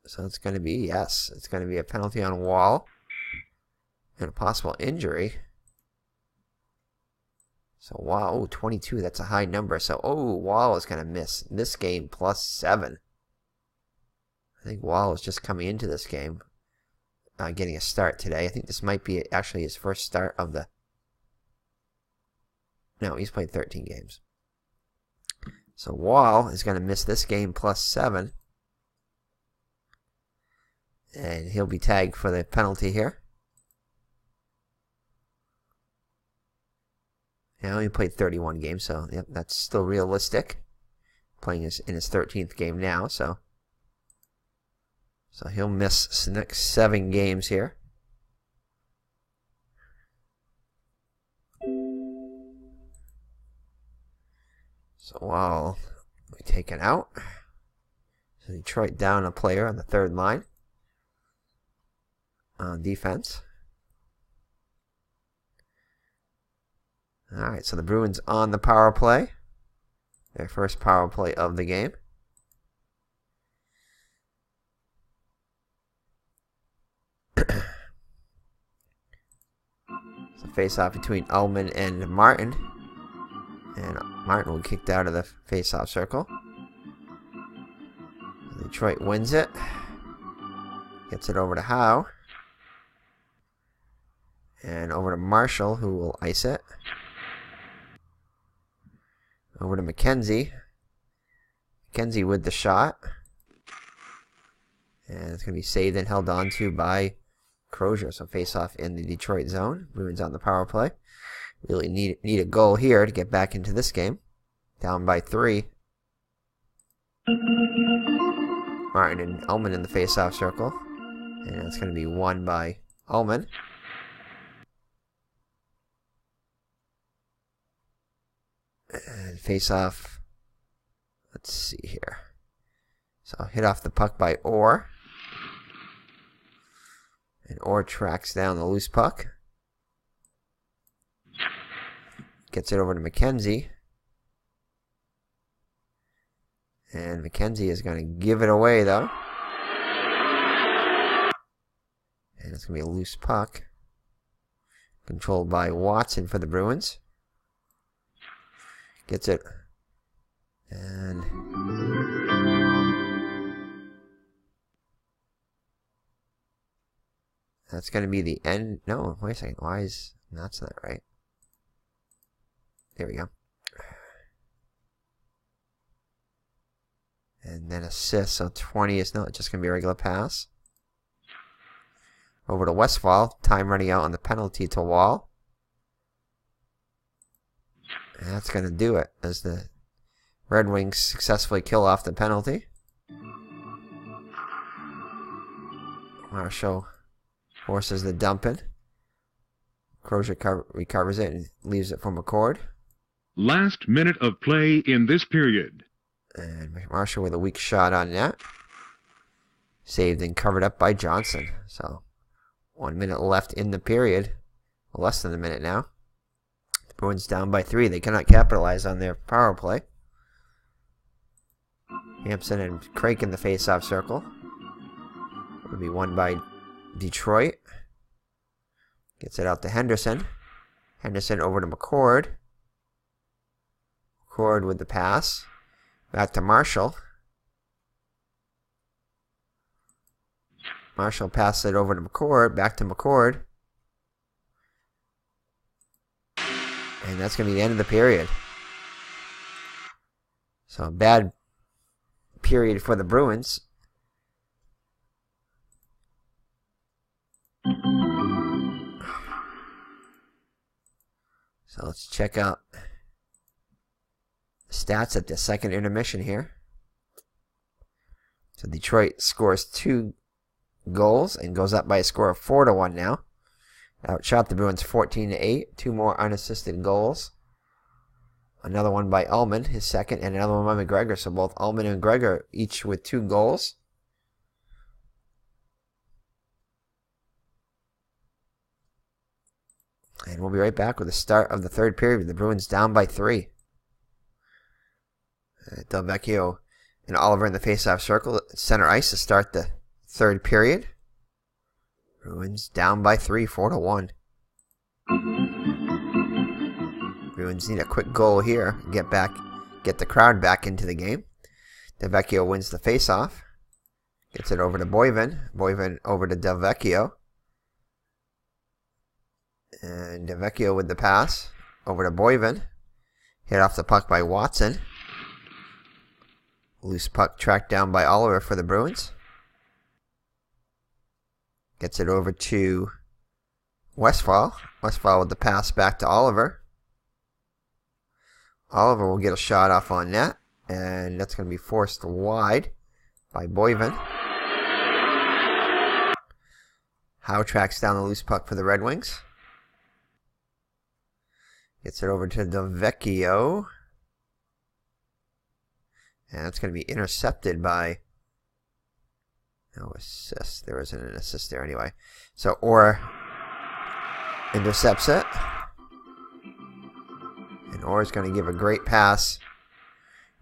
So it's going to be, yes, it's going to be a penalty on Wall. And a possible injury. So, wow, 22, that's a high number. So, Wall is going to miss this game +7. I think Wall is just coming into this game, getting a start today. I think this might be actually his first start of the... No, he's played 13 games. So Wall is going to miss this game +7. And he'll be tagged for the penalty here. He only played 31 games, so yep, that's still realistic. Playing in his 13th game now, so he'll miss the next 7 games here. So Wall will be taken out. So Detroit down a player on the 3rd line on defense. Alright, so the Bruins on the power play. Their first power play of the game. So face-off between Ullman and Martin. And Martin will be kicked out of the face-off circle. Detroit wins it. Gets it over to Howe. And over to Marshall, who will ice it. Over to McKenzie. McKenzie with the shot. And it's going to be saved and held on to by Crozier. So face off in the Detroit zone. Bruins on the power play. Really need a goal here to get back into this game. Down by 3. Martin and Ullman in the face-off circle. And it's going to be won by Ullman. And face-off. Let's see here. So hit off the puck by ORR. And ORR tracks down the loose puck. Gets it over to McKenzie. And McKenzie is going to give it away, though. And it's going to be a loose puck. Controlled by Watson for the Bruins. Gets it. And that's going to be the end. No, wait a second. Why is... That's not right. There we go. And then assist. So 20 is not just going to be a regular pass. Over to Westfall. Time running out on the penalty to Wall. And that's going to do it as the Red Wings successfully kill off the penalty. Marshall forces the dump in. Crozier recovers it and leaves it for McCord. Last minute of play in this period. And Marshall with a weak shot on net. Saved and covered up by Johnson. So 1 minute left in the period. Less than a minute now. The Bruins down by 3. They cannot capitalize on their power play. Hampson and Craik in the face-off circle. Will be won by Detroit. Gets it out to Henderson. Henderson over to McCord. McCord with the pass. Back to Marshall. Marshall passes it over to McCord. Back to McCord. And that's going to be the end of the period. So a bad period for the Bruins. So let's check out the stats at the second intermission here. So Detroit scores 2 goals and goes up by a score of 4-1 now. Outshot the Bruins 14-8. 2 more unassisted goals. Another one by Ullman, his second, and another one by McGregor. So both Ullman and McGregor each with 2 goals. And we'll be right back with the start of the third period. The Bruins down by 3. Del Vecchio and Oliver in the face-off circle at center ice to start the third period. Bruins down by 3, 4-1. Bruins need a quick goal here. Get the crowd back into the game. Del Vecchio wins the face-off. Gets it over to Boyven. Boyven over to Delvecchio. And Delvecchio with the pass. Over to Boyven. Hit off the puck by Watson. Loose puck tracked down by Oliver for the Bruins. Gets it over to Westphal. Westphal with the pass back to Oliver. Oliver will get a shot off on net. And that's going to be forced wide by Boyven. Howe tracks down the loose puck for the Red Wings. Gets it over to Delvecchio. And that's going to be intercepted by... No assist. There isn't an assist there anyway. So ORR intercepts it. And ORR is going to give a great pass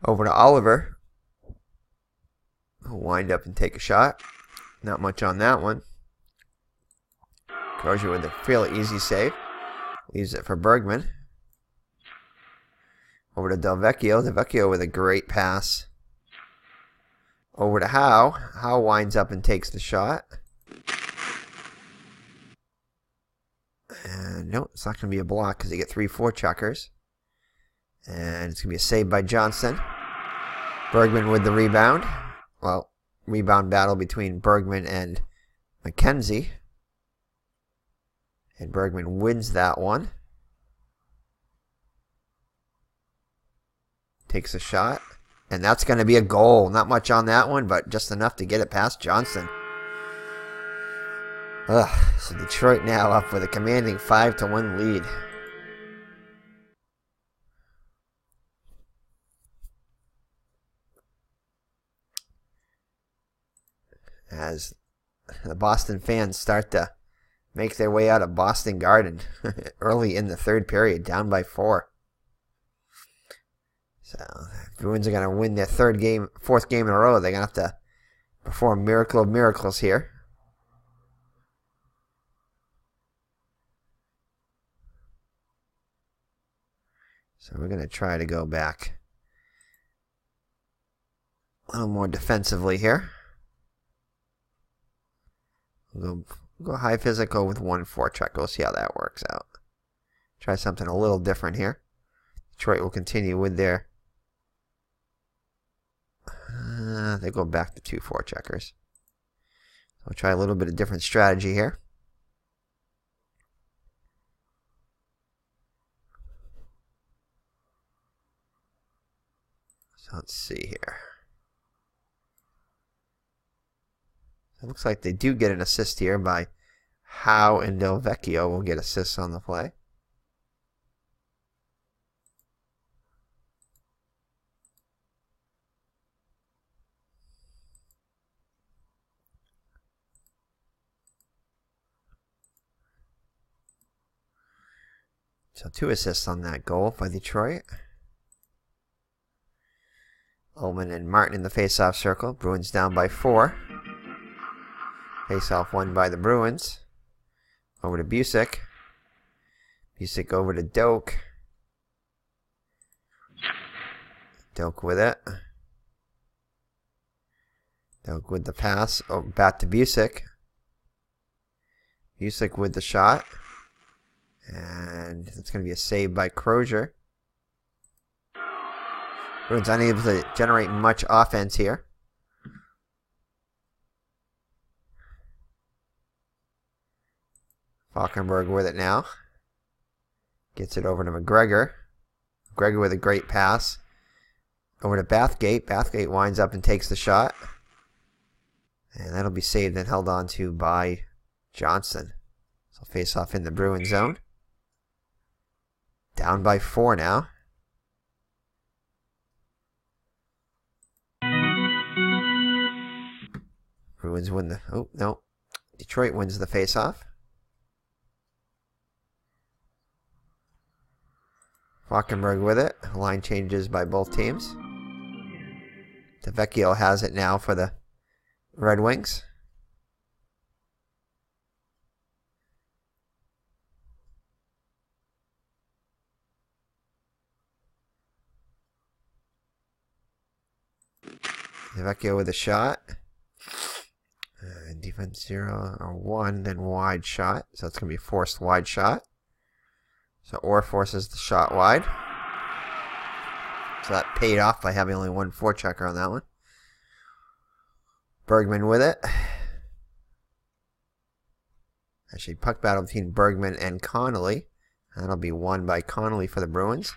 over to Oliver. He'll wind up and take a shot. Not much on that one. Crozier with a fairly easy save. Leaves it for Bergman. Over to Delvecchio. Delvecchio with a great pass. Over to Howe. Howe winds up and takes the shot. And no, it's not going to be a block because they get 3 forecheckers. And it's going to be a save by Johnston. Bergman with the rebound. Well, rebound battle between Bergman and McKenzie. And Bergman wins that one. Takes a shot. And that's going to be a goal. Not much on that one, but just enough to get it past Johnston. So Detroit now up with a commanding 5-1 lead. As the Boston fans start to make their way out of Boston Garden early in the third period, down by 4. So the Bruins are going to win their fourth game in a row. They're going to have to perform miracle of miracles here. So we're going to try to go back a little more defensively here. We'll go high physical with 1 forecheck. We'll see how that works out. Try something a little different here. Detroit will continue with their... they go back to 2 forecheckers. So we'll try a little bit of different strategy here. So let's see here. It looks like they do get an assist here by Howe and Delvecchio will get assists on the play. So 2 assists on that goal by Detroit. Ullman and Martin in the face-off circle. Bruins down by 4. Face-off won by the Bruins. Over to Busick. Busick over to Doak. Doak with it. Doak with the pass. Oh, back to Busick. Busick with the shot. And it's going to be a save by Crozier. Bruins unable to generate much offense here. Falkenberg with it now. Gets it over to McGregor. McGregor with a great pass. Over to Bathgate. Bathgate winds up and takes the shot. And that'll be saved and held on to by Johnson. So face off in the Bruin zone. Down by 4 now. Bruins win the... Oh, no. Detroit wins the face-off. Falkenberg with it. Line changes by both teams. Delvecchio has it now for the Red Wings. Delvecchio with a shot. Defense 0 or 1, then wide shot. So it's going to be forced wide shot. So ORR forces the shot wide. So that paid off by having only one forechecker on that one. Bergman with it. Actually, puck battle between Bergman and Connolly. That'll be won by Connolly for the Bruins.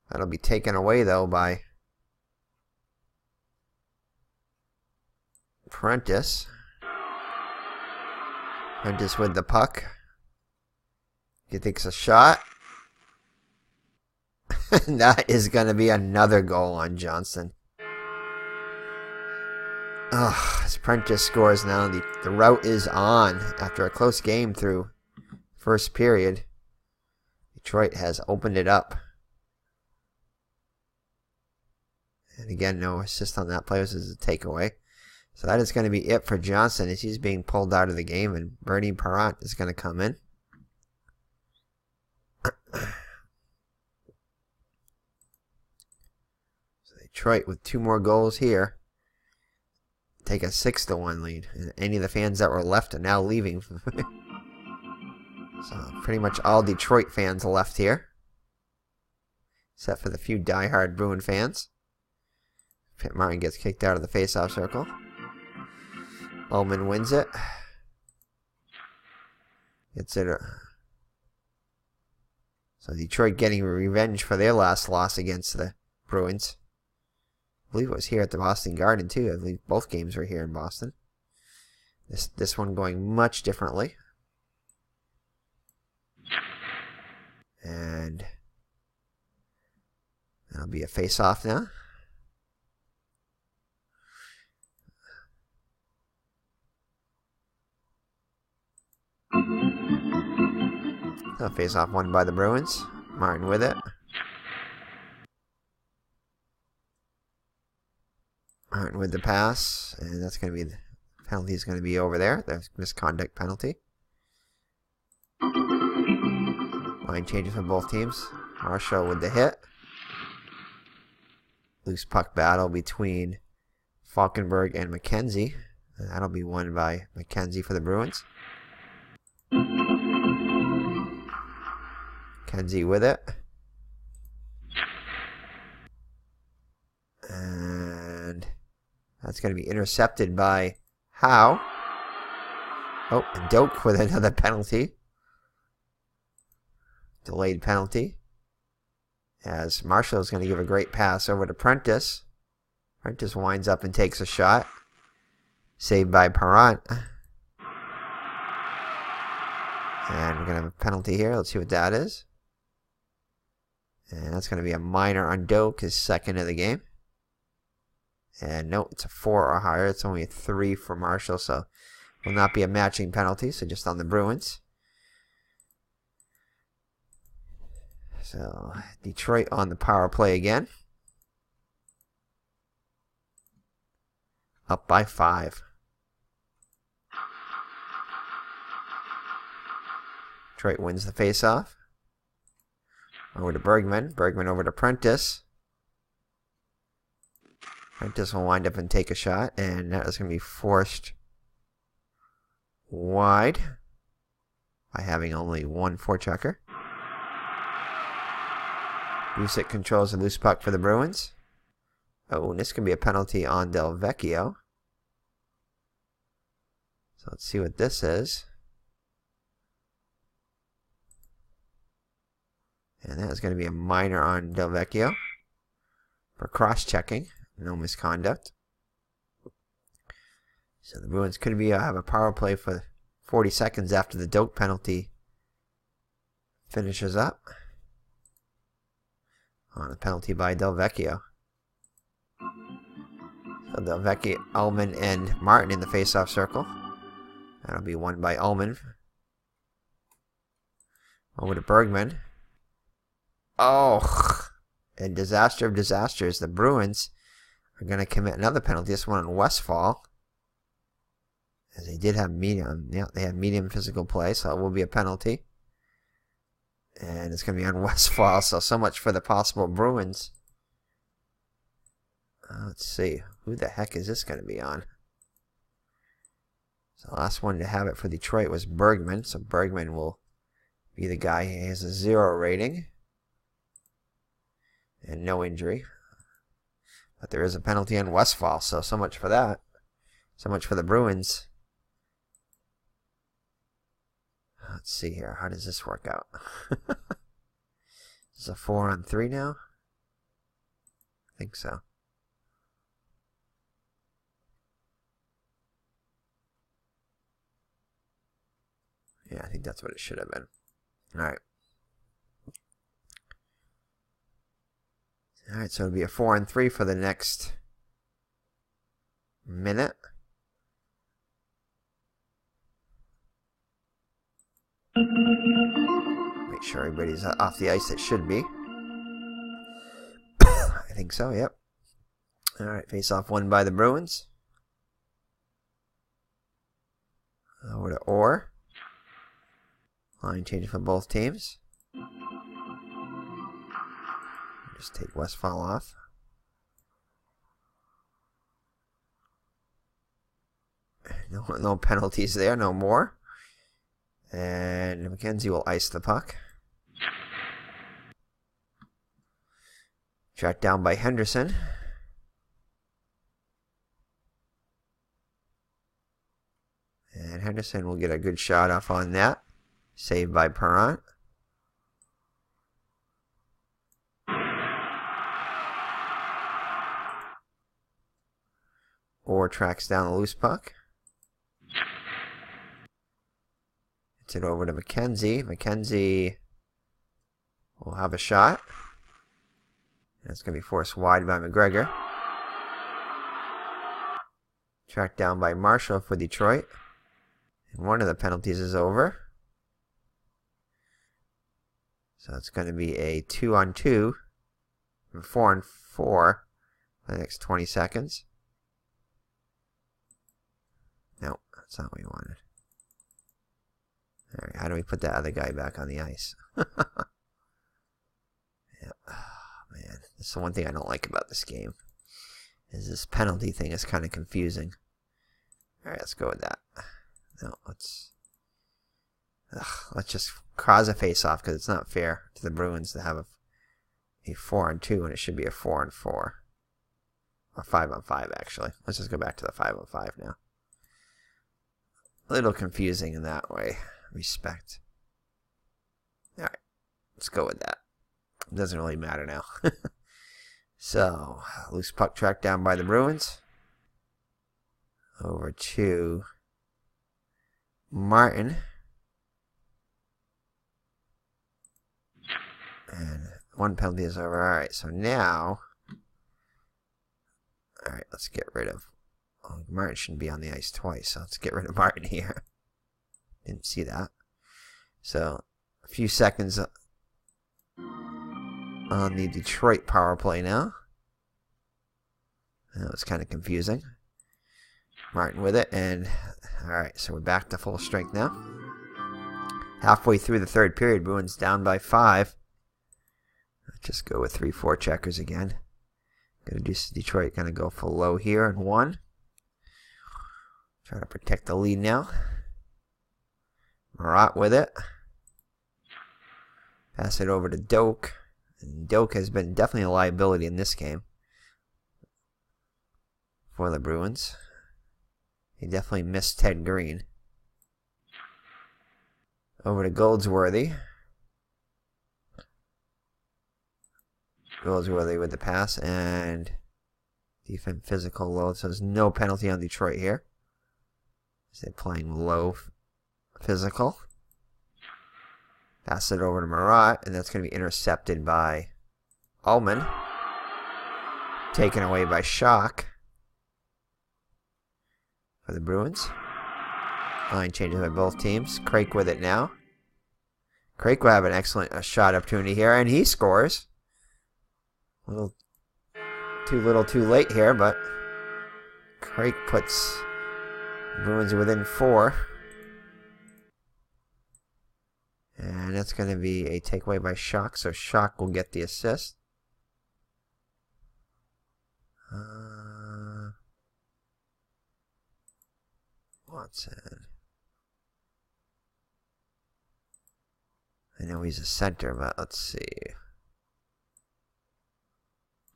That'll be taken away, though, by Prentice. Prentice with the puck. He takes a shot. That is going to be another goal on Johnson. As Prentice scores now, the rout is on after a close game through first period. Detroit has opened it up. And again, no assist on that play. This is a takeaway. So that is going to be it for Johnson as he's being pulled out of the game, and Bernie Parent is going to come in. So Detroit with 2 more goals here take a 6-1 lead. And any of the fans that were left are now leaving. So pretty much all Detroit fans left here, except for the few diehard Bruin fans. Pitt Martin gets kicked out of the faceoff circle. Ullman wins it. Gets it. So Detroit getting revenge for their last loss against the Bruins. I believe it was here at the Boston Garden too. I believe both games were here in Boston. This one going much differently. And that'll be a face-off now. A face-off won by the Bruins. Martin with it. Martin with the pass, and that's going to be the penalty is going to be over there. The misconduct penalty. Line changes for both teams. Marshall with the hit. Loose puck battle between Falkenberg and McKenzie. And that'll be won by McKenzie for the Bruins. McKenzie with it. And that's going to be intercepted by Howe. Oh, and Doak with another penalty. Delayed penalty. As Marshall is going to give a great pass over to Prentice. Prentice winds up and takes a shot. Saved by Parent. And we're going to have a penalty here. Let's see what that is. And that's going to be a minor on Doak, his second of the game. And no, it's a 4 or higher. It's only a 3 for Marshall, so will not be a matching penalty, so just on the Bruins. So Detroit on the power play again. Up by 5. Detroit wins the faceoff. Over to Bergman. Bergman over to Prentice. Prentice will wind up and take a shot, and that is going to be forced wide by having only one forechecker. Busick controls the loose puck for the Bruins. Oh, and this could be a penalty on Del Vecchio. So let's see what this is. And that is going to be a minor on Del Vecchio for cross-checking. No misconduct. So the Bruins could be have a power play for 40 seconds after the Doak penalty finishes up. On a penalty by Del Vecchio. So Del Vecchio, Ullman, and Martin in the face-off circle. That'll be won by Ullman. Over to Bergman. Oh, a disaster of disasters. The Bruins are going to commit another penalty. This one on Westfall. As they did have medium. Yeah, they had medium physical play, so it will be a penalty. And it's going to be on Westfall, so much for the possible Bruins. Let's see. Who the heck is this going to be on? So the last one to have it for Detroit was Bergman. So Bergman will be the guy. He has a 0 rating. And no injury. But there is a penalty on Westphal, so much for that. So much for the Bruins. Let's see here. How does this work out? Is it a 4-on-3 now? I think so. Yeah, I think that's what it should have been. Alright. Alright, so it'll be a 4-on-3 for the next minute. Make sure everybody's off the ice. It should be. I think so, yep. Alright, face-off won by the Bruins. Over to ORR. Line change for both teams. Just take Westphal off. No penalties there, no more. And McKenzie will ice the puck. Tracked down by Henderson. And Henderson will get a good shot off on that. Saved by Perrant. Or tracks down the loose puck. Hits it over to McKenzie. McKenzie will have a shot. That's going to be forced wide by McGregor. Tracked down by Marshall for Detroit. And one of the penalties is over. So it's going to be a 2-on-2. 4-on-4 for the next 20 seconds. No, that's not what we wanted. Alright, how do we put that other guy back on the ice? Yeah. Oh, man, that's the one thing I don't like about this game. Is this penalty thing is kind of confusing. Alright, let's go with that. No, let's just cause a face-off because it's not fair to the Bruins to have a 4-on-2 when it should be a 4-on-4. Or 5-on-5, actually. Let's just go back to the 5-on-5 now. A little confusing in that way. Respect. Alright, let's go with that. It doesn't really matter now. So, loose puck tracked down by the Bruins. Over to Martin. And one penalty is over. Alright, so now... Alright, let's get rid of... Oh, Martin shouldn't be on the ice twice, so let's get rid of Martin here. Didn't see that. So, a few seconds on the Detroit power play now. That was kind of confusing. Martin with it, and alright, so we're back to full strength now. Halfway through the third period, Bruins down by 5. Let's just go with 3-4 checkers again. Gonna do Detroit, gonna go full low here and 1. Try to protect the lead now. Marat with it. Pass it over to Doak. And Doak has been definitely a liability in this game for the Bruins. He definitely missed Ted Green. Over to Goldsworthy. Goldsworthy with the pass and defense physical load. So there's no penalty on Detroit here. They're playing low physical. Pass it over to Marat, and that's going to be intercepted by Ullman. Taken away by Schock for the Bruins. Line changes by both teams. Craik with it now. Craik will have an excellent shot opportunity here, and he scores. A little too late here, but Craik puts Bruins within 4. And that's going to be a takeaway by Schock, so Schock will get the assist. Watson. I know he's a center, but let's see.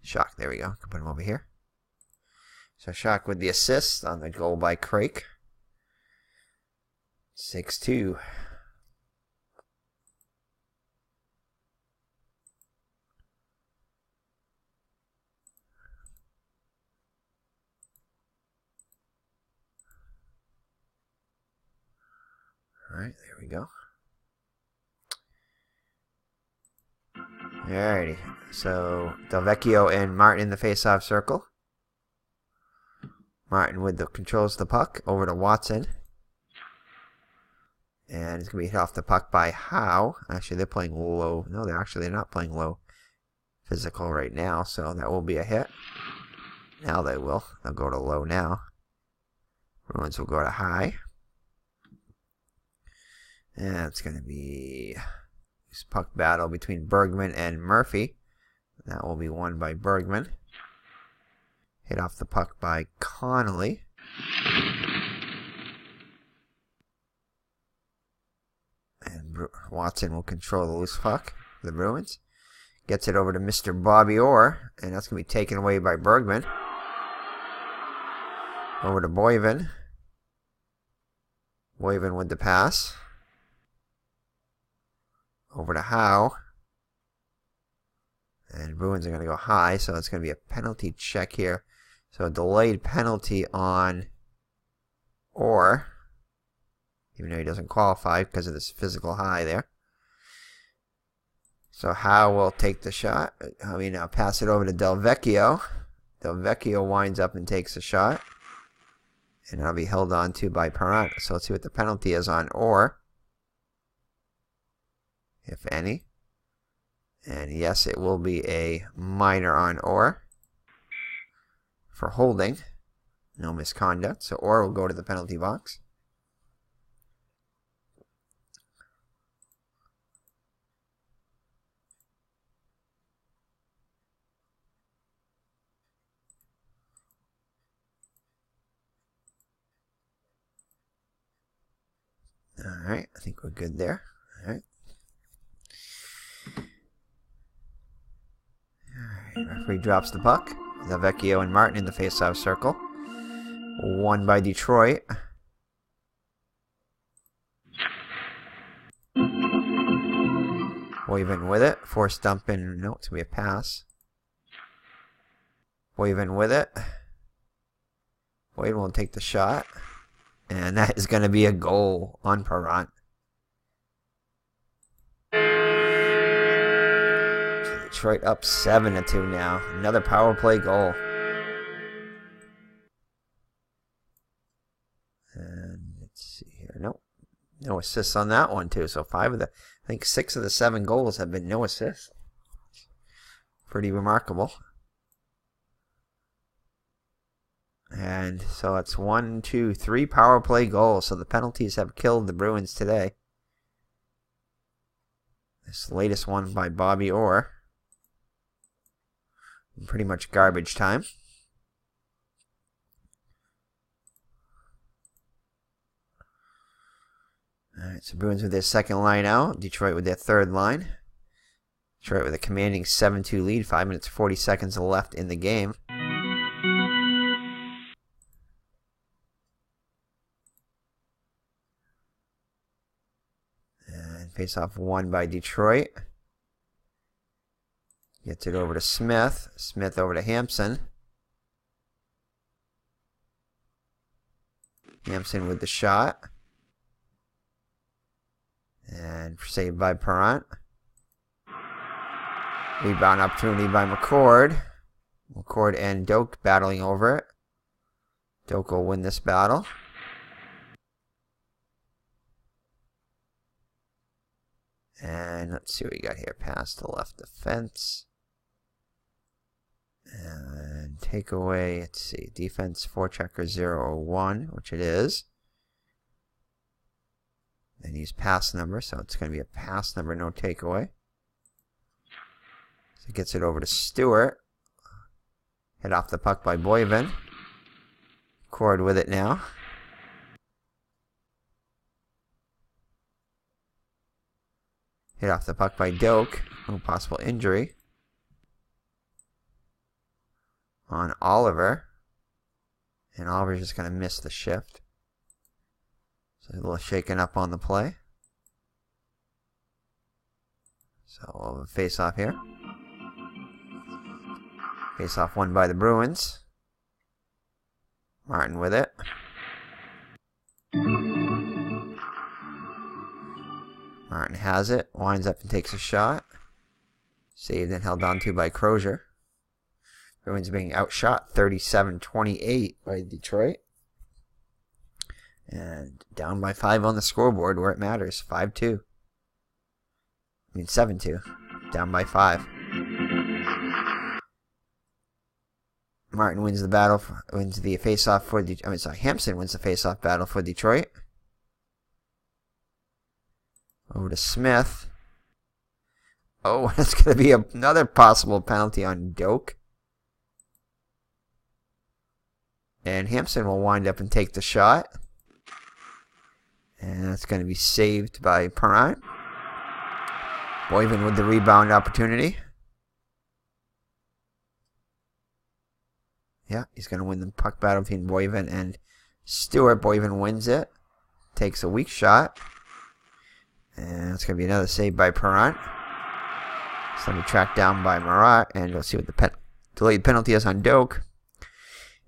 Shock, there we go. Can put him over here. So Shock with the assist on the goal by Craik. 6-2. Alright, there we go. Alrighty, so Delvecchio and Martin in the face-off circle. Martin with the controls the puck over to Watson. And it's going to be hit off the puck by Howe. Actually, they're playing low. No, they're not playing low physical right now, so that will be a hit. Now they will. They'll go to low now. Bruins will go to high. And it's going to be this puck battle between Bergman and Murphy. That will be won by Bergman. Hit off the puck by Connolly. And Watson will control the loose puck for the Bruins. Gets it over to Mr. Bobby Orr. And that's going to be taken away by Bergman. Over to Boyven. Boyven with the pass. Over to Howe. And Bruins are going to go high, so it's going to be a penalty check here. So a delayed penalty on Orr. Even though he doesn't qualify because of this physical high there. So Howe will take the shot. Pass it over to Delvecchio. Delvecchio winds up and takes a shot. And that'll be held on to by Parent. So let's see what the penalty is on Orr. If any. And yes, it will be a minor on Orr for holding. No misconduct. So Orr will go to the penalty box. Alright, I think we're good there. Alright. Referee drops the puck. Delvecchio and Martin in the face-off circle. Won by Detroit. Boyven with it. Forced dump in. No, it's going to be a pass. Boyven with it. Boyven will take the shot. And that is going to be a goal on Parent. Detroit up 7-2 now. Another power play goal. And let's see here. Nope. No assists on that one too. So I think 6 of the 7 goals have been no assists. Pretty remarkable. And so it's 1, 2, 3 power play goals. So the penalties have killed the Bruins today. This latest one by Bobby Orr. Pretty much garbage time. Alright, so Bruins with their second line out. Detroit with their third line. Detroit with a commanding 7-2 lead. 5 minutes 40 seconds left in the game. And face-off won by Detroit. Gets it over to Smith. Smith over to Hampson. Hampson with the shot. And saved by Parent. Rebound opportunity by McCord. McCord and Doak battling over it. Doak will win this battle. And let's see what we got here. Pass to left defense. And takeaway, let's see, defense forechecker 0-1, which it is. Then use pass number, so it's going to be a pass number, no takeaway. So it gets it over to Stewart. Hit off the puck by Boyven. Cord with it now. Hit off the puck by Doak. No possible injury on Oliver. And Oliver's just going to miss the shift. So a little shaken up on the play. So we'll have a face-off here. Face-off won by the Bruins. Martin with it. Martin has it. Winds up and takes a shot. Saved and held on to by Crozier. Bruins being outshot 37-28 by Detroit. And down by 5 on the scoreboard where it matters. 5-2. 7-2. Down by 5. Martin wins the battle. Wins the face-off for Hampson wins the face-off battle for Detroit. Over to Smith. Oh, that's going to be another possible penalty on Doak. And Hampson will wind up and take the shot. And that's going to be saved by Perrine. Boyven with the rebound opportunity. Yeah, he's going to win the puck battle between Boyven and Stewart. Boyven wins it. Takes a weak shot. And it's going to be another save by Perrine. So let me track down by Marat. And we'll see what the delayed penalty is on Doak.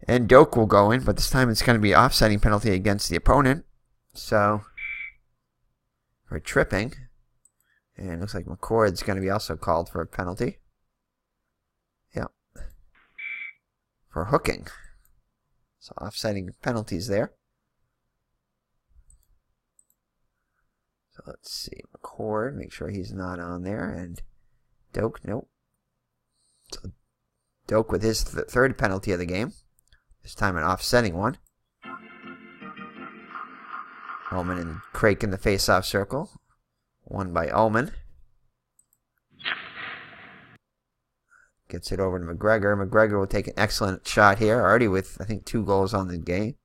And Doak will go in, but this time it's going to be offsetting penalty against the opponent. So, for tripping. And it looks like McCord's going to be also called for a penalty. Yep. For hooking. So, offsetting penalties there. So, let's see. McCord, make sure he's not on there. And Doak, nope. So, Doak with his third penalty of the game. This time an offsetting one. Ullman and Craik in the face-off circle. Won by Ullman. Gets it over to McGregor. McGregor will take an excellent shot here. Already with, I think, 2 goals on the game.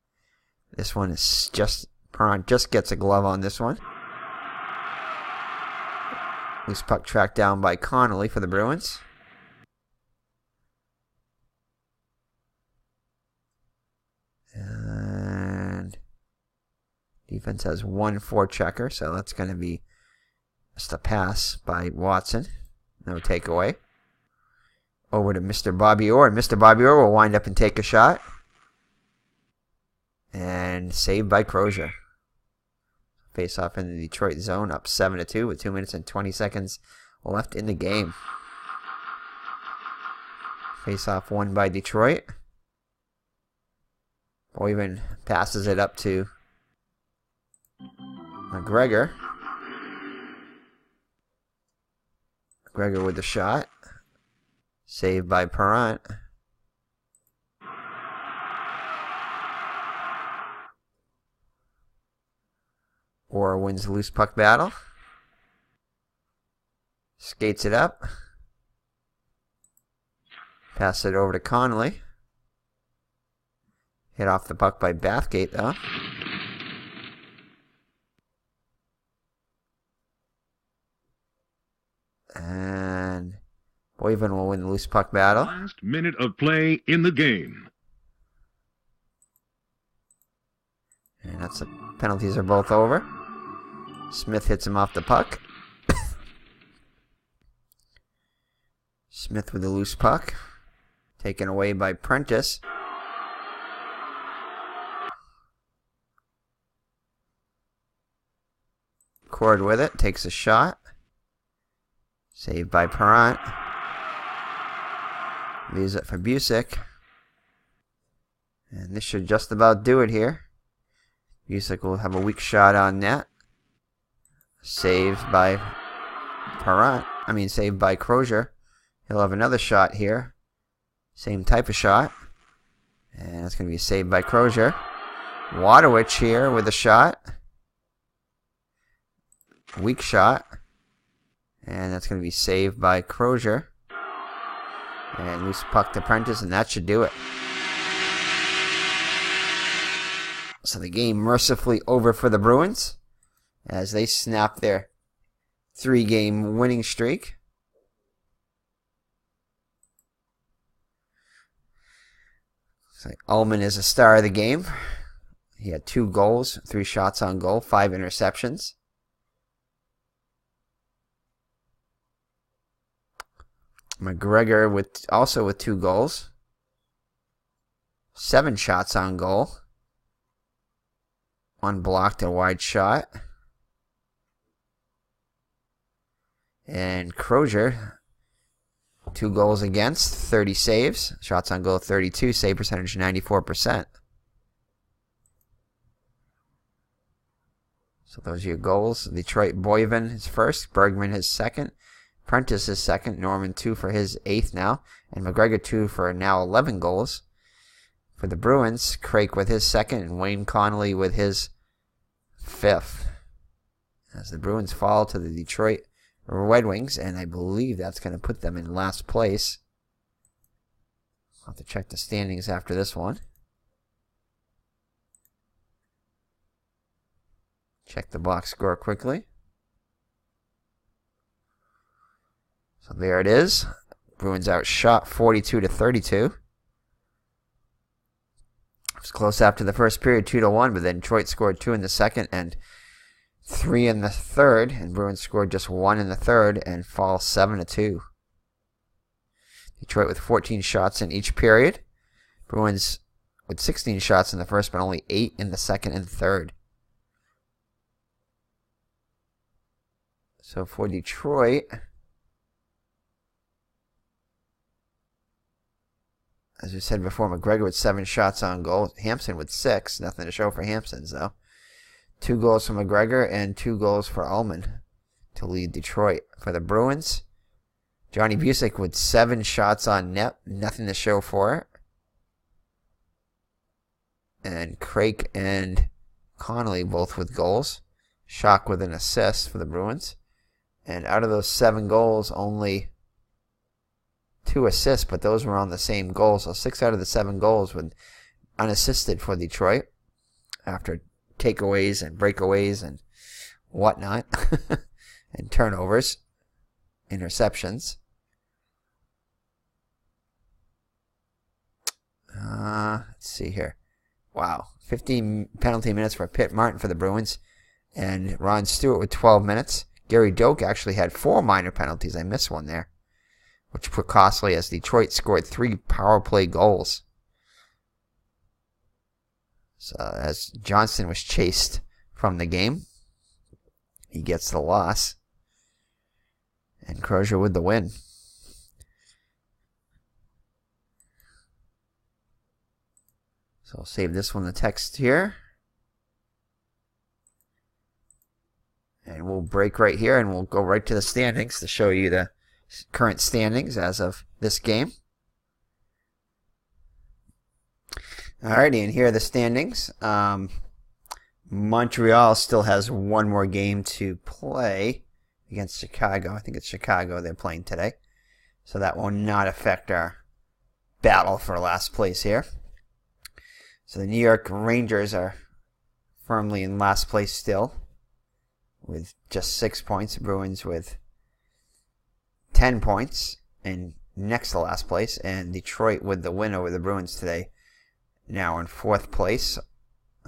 This one is Perron just gets a glove on this one. Loose puck tracked down by Connolly for the Bruins. And defense has 1 forechecker, so that's going to be just a pass by Watson. No takeaway. Over to Mr. Bobby Orr. And Mr. Bobby Orr will wind up and take a shot. And saved by Crozier. Face off in the Detroit zone, up 7-2 with 2 minutes and 20 seconds left in the game. Face off won by Detroit. Boyven passes it up to McGregor. McGregor with the shot. Saved by Perrant. Orr wins the loose puck battle. Skates it up. Pass it over to Connolly. Hit off the puck by Bathgate, though. And Boyven will win the loose puck battle. Last minute of play in the game. And that's the penalties are both over. Smith hits him off the puck. Smith with the loose puck. Taken away by Prentice. Cord with it. Takes a shot. Saved by Perrant. Leaves it for Busick. And this should just about do it here. Busick will have a weak shot on net. Saved by saved by Crozier. He'll have another shot here. Same type of shot. And it's going to be saved by Crozier. Waterwich here with a shot. Weak shot. And that's going to be saved by Crozier. And loose puck to Prentice, and that should do it. So the game mercifully over for the Bruins as they snap their 3-game winning streak. Looks like Ullman is a star of the game. He had 2 goals, 3 shots on goal, 5 interceptions. McGregor also with 2 goals, 7 shots on goal, 1 blocked and wide shot. And Crozier, 2 goals against, 30 saves, shots on goal 32, save percentage 94%. So those are your goals. Detroit, Boyven his first, Bergman his second, Prentice his second, Norman 2 for his 8th now, and McGregor 2 for now 11 goals. For the Bruins, Craik with his second, and Wayne Connolly with his 5th. As the Bruins fall to the Detroit Red Wings, and I believe that's going to put them in last place. I'll have to check the standings after this one. Check the box score quickly. So there it is. Bruins outshot 42-32. It was close after the first period, 2-1, but then Detroit scored 2 in the second and 3 in the third, and Bruins scored just 1 in the third and fall 7-2. Detroit with 14 shots in each period. Bruins with 16 shots in the first, but only 8 in the second and third. So for Detroit, as we said before, McGregor with 7 shots on goal. Hampson with 6. Nothing to show for Hampson's, though. 2 goals for McGregor and 2 goals for Ullman to lead Detroit. For the Bruins, Johnny Busick with 7 shots on net. Nothing to show for it. And Craik and Connolly both with goals. Schock with an assist for the Bruins. And out of those 7 goals, only 2 assists, but those were on the same goal. So 6 out of the 7 goals were unassisted for Detroit after takeaways and breakaways and whatnot, and turnovers, interceptions. Let's see here. Wow. 15 penalty minutes for Pitt Martin for the Bruins, and Ron Stewart with 12 minutes. Gary Doak actually had 4 minor penalties. I missed one there, which put costly as Detroit scored 3 power play goals. So as Johnston was chased from the game, he gets the loss. And Crozier with the win. So I'll save this one, the text here. And we'll break right here and we'll go right to the standings to show you the current standings as of this game. Alrighty, and here are the standings. Montreal still has 1 more game to play against Chicago. I think it's Chicago they're playing today. So that will not affect our battle for last place here. So the New York Rangers are firmly in last place still with just 6 points. Bruins with 10 points and next to last place. And Detroit with the win over the Bruins today now in 4th place.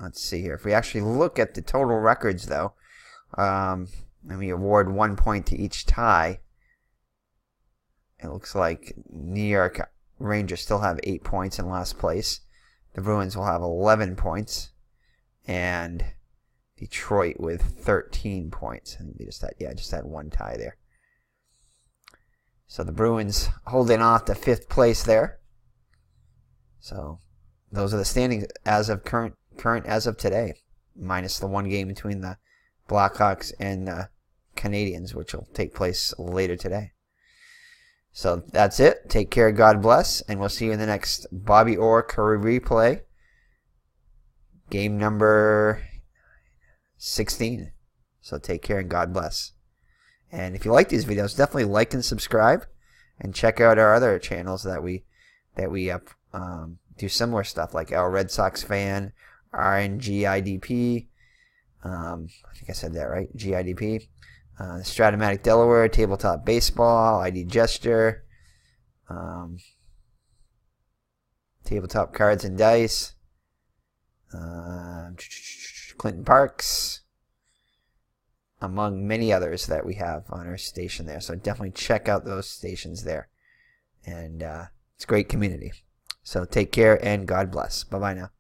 Let's see here. If we actually look at the total records, though, and we award 1 point to each tie, it looks like New York Rangers still have 8 points in last place. The Bruins will have 11 points, and Detroit with 13 points. And just had 1 tie there. So the Bruins holding off to 5th place there. So those are the standings as of current as of today, minus the 1 game between the Blackhawks and the Canadiens, which will take place later today. So that's it. Take care, God bless, and we'll see you in the next Bobby Orr Curry replay. Game number 16. So take care and God bless. And if you like these videos, definitely like and subscribe, and check out our other channels that we do similar stuff, like our Red Sox fan, RNGIDP. I think I said that right, GIDP. Stratomatic Delaware, Tabletop Baseball, ID Gesture, Tabletop Cards and Dice, Clinton Parks, among many others that we have on our station there. So definitely check out those stations there. And it's a great community. So take care and God bless. Bye-bye now.